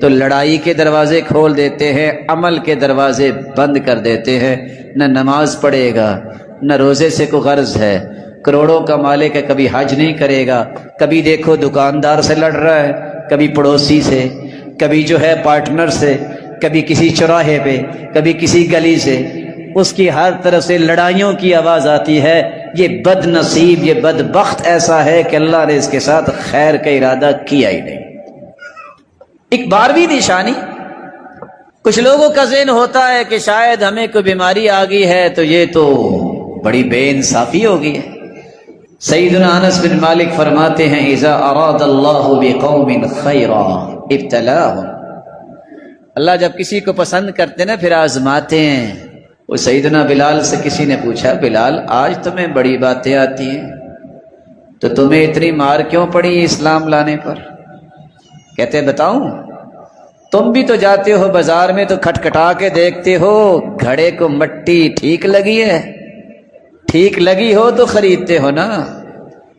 تو لڑائی کے دروازے کھول دیتے ہیں، عمل کے دروازے بند کر دیتے ہیں. نہ نماز پڑھے گا، نہ روزے سے کوئی غرض ہے، کروڑوں کا مالک ہے، کبھی حج نہیں کرے گا، کبھی دیکھو دکاندار سے لڑ رہا ہے، کبھی پڑوسی سے، کبھی جو ہے پارٹنر سے، کبھی کسی چوراہے پہ، کبھی کسی گلی سے، اس کی ہر طرف سے لڑائیوں کی آواز آتی ہے. یہ بد نصیب، یہ بدبخت ایسا ہے کہ اللہ نے اس کے ساتھ خیر کا ارادہ کیا ہی نہیں. ایک 12ویں نشانی، کچھ لوگوں کا ذہن ہوتا ہے کہ شاید ہمیں کوئی بیماری آ گئی ہے تو یہ تو بڑی بے انصافی ہو گئی ہے. سیدنا انس بن مالک فرماتے ہیں اذا اراد اللہ بقوم خیرا ابتلاہم، اللہ جب کسی کو پسند کرتے نا پھر آزماتے ہیں. وہ سیدنا بلال سے کسی نے پوچھا، بلال آج تمہیں بڑی باتیں آتی ہیں تو تمہیں اتنی مار کیوں پڑی اسلام لانے پر؟ کہتے بتاؤں، تم بھی تو جاتے ہو بازار میں تو کھٹکھٹا کے دیکھتے ہو گھڑے کو مٹی ٹھیک لگی ہے، ٹھیک لگی ہو تو خریدتے ہو نا.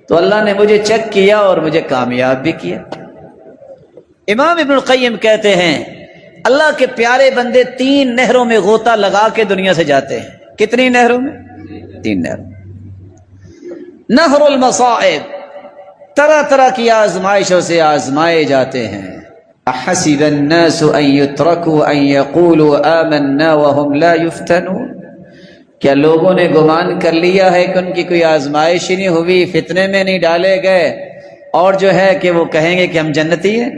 تو اللہ نے مجھے چیک کیا اور مجھے کامیاب بھی کیا. امام ابن القیم کہتے ہیں اللہ کے پیارے بندے 3 نہروں میں غوطہ لگا کے دنیا سے جاتے ہیں. کتنی نہروں میں؟ 3 نہروں. نہر المصائب، طرح طرح کی آزمائشوں سے آزمائے جاتے ہیں. احسب الناس ان يتركوا ان يقولوا آمنا وهم لا يفتنون، کیا لوگوں نے گمان کر لیا ہے کہ ان کی کوئی آزمائش ہی نہیں ہوئی، فتنے میں نہیں ڈالے گئے اور جو ہے کہ وہ کہیں گے کہ ہم جنتی ہیں؟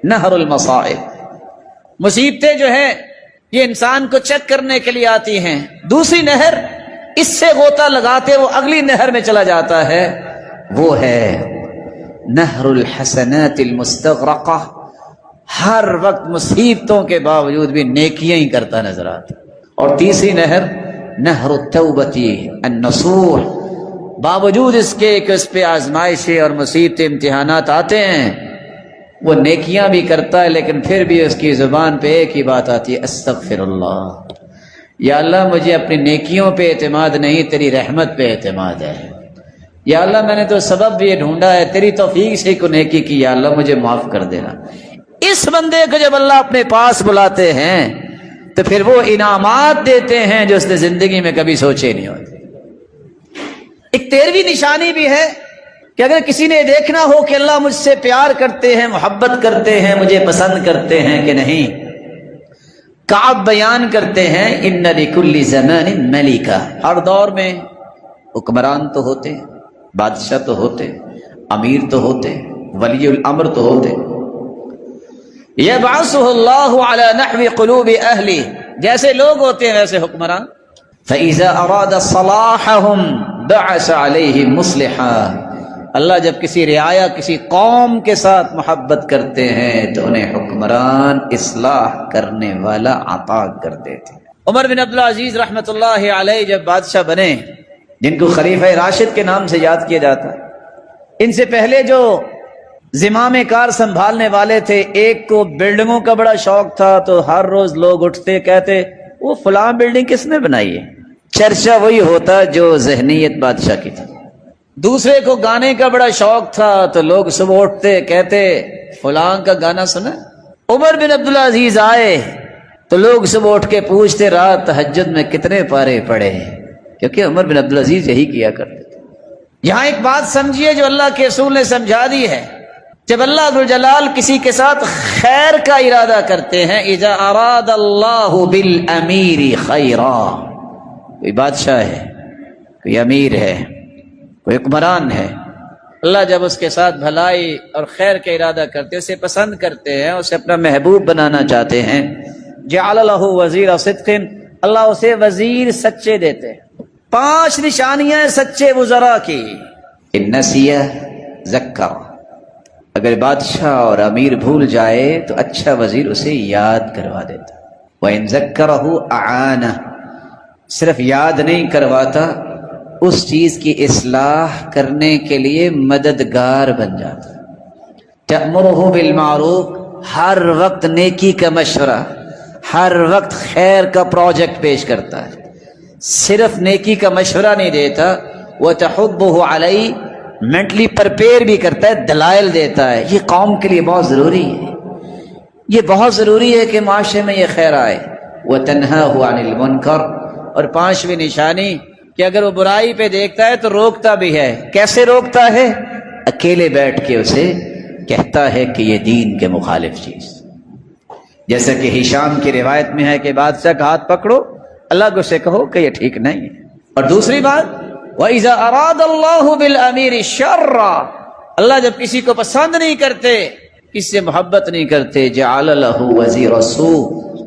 نہر المصائب، مصیبتیں جو ہیں یہ انسان کو چیک کرنے کے لیے آتی ہیں. دوسری نہر، اس سے غوطہ لگاتے وہ اگلی نہر میں چلا جاتا ہے، وہ ہے نہر الحسنات المستغرقہ، ہر وقت مصیبتوں کے باوجود بھی نیکیاں ہی کرتا نظر آتا. اور تیسری نہر نہر التوبتی النصوح، باوجود اس کے کہ اس پہ آزمائشیں اور مصیبتیں امتحانات آتے ہیں وہ نیکیاں بھی کرتا ہے لیکن پھر بھی اس کی زبان پہ ایک ہی بات آتی ہے، استغفر اللہ، یا اللہ مجھے اپنی نیکیوں پہ اعتماد نہیں، تیری رحمت پہ اعتماد ہے. یا اللہ میں نے تو سبب بھی یہ ڈھونڈا ہے، تیری توفیق سے کو نیکی کی، یا اللہ مجھے معاف کر دینا. اس بندے کو جب اللہ اپنے پاس بلاتے ہیں تو پھر وہ انعامات دیتے ہیں جو اس نے زندگی میں کبھی سوچے نہیں ہوتے۔ ایک 13ویں نشانی بھی ہے کہ اگر کسی نے دیکھنا ہو کہ اللہ مجھ سے پیار کرتے ہیں، محبت کرتے ہیں، مجھے پسند کرتے ہیں کہ نہیں، کعب بیان کرتے ہیں ان لکل زمان ملکہ، ہر دور میں حکمران تو ہوتے، بادشاہ تو ہوتے، امیر تو ہوتے، ولی الامر تو ہوتے، یبعثہ اللہ علی نحو قلوب اہلہ، جیسے لوگ ہوتے ہیں ویسے حکمران۔ فإذا أراد صلاحهم بعث علیہم مصلحا، اللہ جب کسی رعایا کسی قوم کے ساتھ محبت کرتے ہیں تو انہیں حکمران اصلاح کرنے والا عطا کر دیتے ہیں۔ عمر بن عبدالعزیز رحمۃ اللہ علیہ جب بادشاہ بنے، جن کو خلیفہ راشد کے نام سے یاد کیا جاتا ہے، ان سے پہلے جو زمام کار سنبھالنے والے تھے، ایک کو بلڈنگوں کا بڑا شوق تھا، تو ہر روز لوگ اٹھتے کہتے وہ فلاں بلڈنگ کس نے بنائی ہے، چرچا وہی ہوتا جو ذہنیت بادشاہ کی تھی۔ دوسرے کو گانے کا بڑا شوق تھا، تو لوگ صبح اٹھتے کہتے فلاں کا گانا سنا۔ عمر بن عبدالعزیز آئے تو لوگ صبح اٹھ کے پوچھتے رات تہجد میں کتنے پارے پڑے، کیونکہ عمر بن عبدالعزیز یہی کیا کرتے تھے۔ یہاں ایک بات سمجھیے جو اللہ کے رسول نے سمجھا دی ہے، جب اللہ ذوالجلال کسی کے ساتھ خیر کا ارادہ کرتے ہیں، اذا اراد اللہ بالامیر خیرا، کوئی بادشاہ ہے، کوئی امیر ہے، کوئی حکمران ہے، اللہ جب اس کے ساتھ بھلائی اور خیر کا ارادہ کرتے ہیں، اسے پسند کرتے ہیں، اسے اپنا محبوب بنانا چاہتے ہیں، جعل لہ وزیر صدق، اللہ اسے وزیر سچے دیتے ہیں۔ 5 نشانیاں سچے وزراء کی۔ ان نسیہ ذکر، اگر بادشاہ اور امیر بھول جائے تو اچھا وزیر اسے یاد کروا دیتا، وَإِن ذَكَّرَهُ أَعَانَهُ، صرف یاد نہیں کرواتا، اس چیز کی اصلاح کرنے کے لیے مددگار بن جاتا۔ تَأْمُرُهُ بِالْمَعْرُوفِ، ہر وقت نیکی کا مشورہ، ہر وقت خیر کا پروجیکٹ پیش کرتا ہے، صرف نیکی کا مشورہ نہیں دیتا، وَتَحُضُّهُ عَلَيْهِ، مینٹلی پرپیئر بھی کرتا ہے، دلائل دیتا ہے۔ یہ قوم کے لیے بہت ضروری ہے، یہ بہت ضروری ہے کہ معاشرے میں یہ خیر آئے۔ وَتَنْهَاهُ عَنِ الْمُنْكَرِ، اور 5ویں نشانی کہ اگر وہ برائی پہ دیکھتا ہے تو روکتا بھی ہے۔ کیسے روکتا ہے؟ اکیلے بیٹھ کے اسے کہتا ہے کہ یہ دین کے مخالف چیز، جیسا کہ ہشام کی روایت میں ہے کہ بادشاہ کا ہاتھ پکڑو، اللہ کو سے کہو کہ یہ ٹھیک نہیں ہے۔ اور دوسری بات، وَإِذَا أَرَادَ اللَّهُ بِالْأَمِيرِ شَرًّا، اللہ جب کسی کو پسند نہیں کرتے، کسی سے محبت نہیں کرتے، جَعَلَ لَهُ وَزِيرَ سُوءٍ،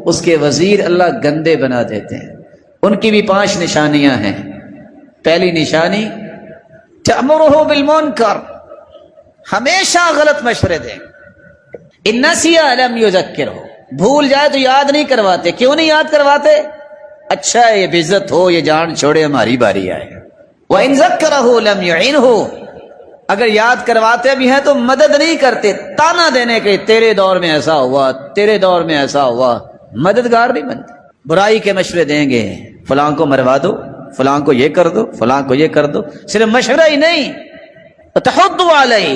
اس کے وزیر اللہ گندے بنا دیتے ہیں۔ ان کی بھی 5 نشانیاں ہیں۔ پہلی نشانی، تَأْمُرُهُ بِالْمُنْكَرِ، ہمیشہ غلط مشورے دیں۔ إِن نَسِيَ لَمْ يُذَكِّرْهُ، بھول جائے تو یاد نہیں کرواتے۔ کیوں نہیں یاد کرواتے؟ اچھا ہے یہ بے عزت ہو، یہ جان چھوڑے، ہماری باری آئے۔ وَإِن ذَكَّرَهُ لَمْ يُعِنْهُ، اگر یاد کرواتے بھی ہیں تو مدد نہیں کرتے، تانا دینے کے تیرے دور میں ایسا ہوا، تیرے دور میں ایسا ہوا، مددگار نہیں بنتے۔ برائی کے مشورے دیں گے، فلاں کو مروا دو، فلاں کو یہ کر دو، فلاں کو یہ کر دو، صرف مشورہ ہی نہیں، تحض علیہ،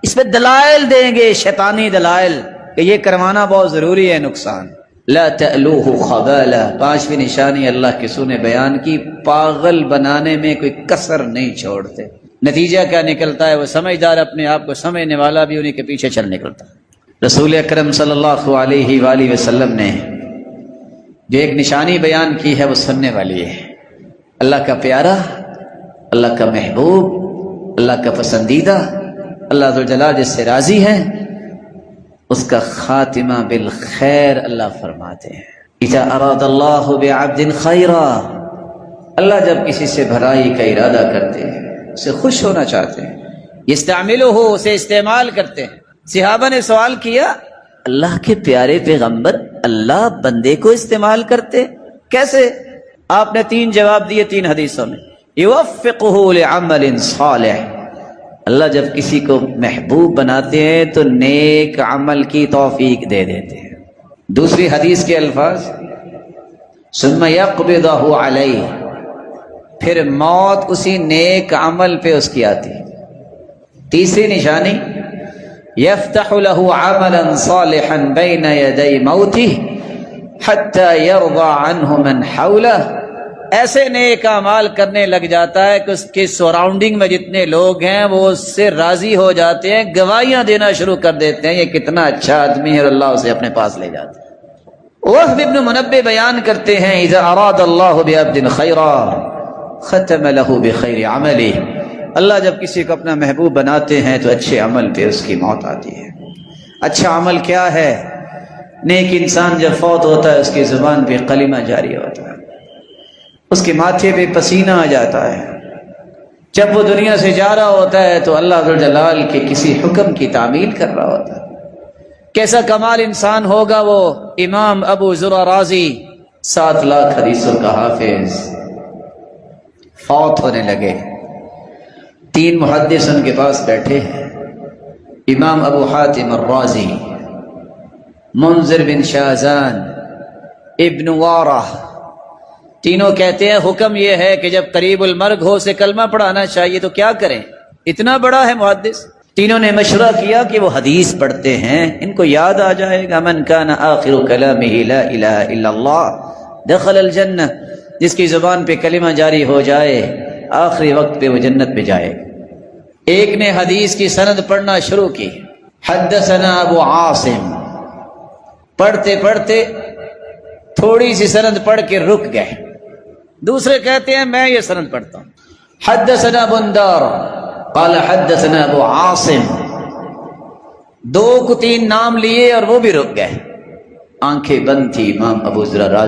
اس پہ دلائل دیں گے، شیطانی دلائل کہ یہ کروانا بہت ضروری ہے، نقصان۔ لا تألوہ خبالہ، 5ویں نشانی اللہ کے رسول نے بیان کی، پاگل بنانے میں کوئی کسر نہیں چھوڑتے۔ نتیجہ کیا نکلتا ہے؟ وہ سمجھدار اپنے آپ کو سمجھنے والا بھی انہیں کے پیچھے چل نکلتا ہے۔ رسول اکرم صلی اللہ علیہ وآلہ وسلم نے جو ایک نشانی بیان کی ہے وہ سننے والی ہے۔ اللہ کا پیارا، اللہ کا محبوب، اللہ کا پسندیدہ، اللہ ذوالجلال جس سے راضی ہے، اس کا خاتمہ بالخیر اللہ فرماتے ہیں۔ اذا اراد اللہ بعبد خیرا، اللہ جب کسی سے بھلائی کا ارادہ کرتے ہیں، اسے خوش ہونا چاہتے ہیں، یستعملہ، اسے استعمال کرتے ہیں۔ صحابہ نے سوال کیا، اللہ کے پیارے پیغمبر، اللہ بندے کو استعمال کرتے کیسے؟ آپ نے 3 جواب دیے 3 حدیثوں میں۔ یوفقہ لعمل صالح، اللہ جب کسی کو محبوب بناتے ہیں تو نیک عمل کی توفیق دے دیتے ہیں۔ دوسری حدیث کے الفاظ، ثم یقبضہ علیہ، پھر موت اسی نیک عمل پہ اس کی آتی ہے۔ تیسری نشانی، يفتح له عملا صالحا بين يدي موته حتى يرضى عنه من حوله. ایسے نیک اعمال کرنے لگ جاتا ہے کہ اس کے سراؤنڈنگ میں جتنے لوگ ہیں وہ اس سے راضی ہو جاتے ہیں، گواہیاں دینا شروع کر دیتے ہیں یہ کتنا اچھا آدمی ہے، اور اللہ اسے اپنے پاس لے جاتا ہے. وہب ابن منبہ بیان کرتے ہیں اذا اراد اللہ بعبد خیرا ختم له بخیر عمله. اللہ جب کسی کو اپنا محبوب بناتے ہیں تو اچھے عمل پہ اس کی موت آتی ہے. اچھا عمل کیا ہے؟ نیک انسان جب فوت ہوتا ہے اس کی زبان پہ کلمہ جاری ہوتا ہے، اس کے ماتھے پہ پسینہ آ جاتا ہے. جب وہ دنیا سے جا رہا ہوتا ہے تو اللہ ذوالجلال کے کسی حکم کی تعمیل کر رہا ہوتا ہے. کیسا کمال انسان ہوگا وہ. امام ابو زرع رازی 7 لاکھ حدیثوں کا حافظ فوت ہونے لگے. 3 محدث ان کے پاس بیٹھے ہیں، امام ابو حاتم الرازی، منذر بن شاہزان، ابن وارہ. تینوں کہتے ہیں حکم یہ ہے کہ جب قریب المرگ ہو اسے کلمہ پڑھانا چاہیے، تو کیا کریں؟ اتنا بڑا ہے محدث. تینوں نے مشورہ کیا کہ وہ حدیث پڑھتے ہیں، ان کو یاد آ جائے گا. من کان آخر کلامہ لا الہ الا اللہ دخل الجنہ. جس کی زبان پہ کلمہ جاری ہو جائے آخری وقت پہ وہ جنت پہ جائے. ایک نے حدیث کی سند پڑھنا شروع کی، حدثنا ابو عاصم. پڑھتے پڑھتے تھوڑی سی سند پڑھ کے رک گئے. دوسرے کہتے ہیں میں یہ سند پڑھتا ہوں. حدثنا بندار قال حدثنا ابو عاصم. 2 کو 3 نام لیے اور وہ بھی رک گئے. آنکھیں بند تھی امام ابو زرع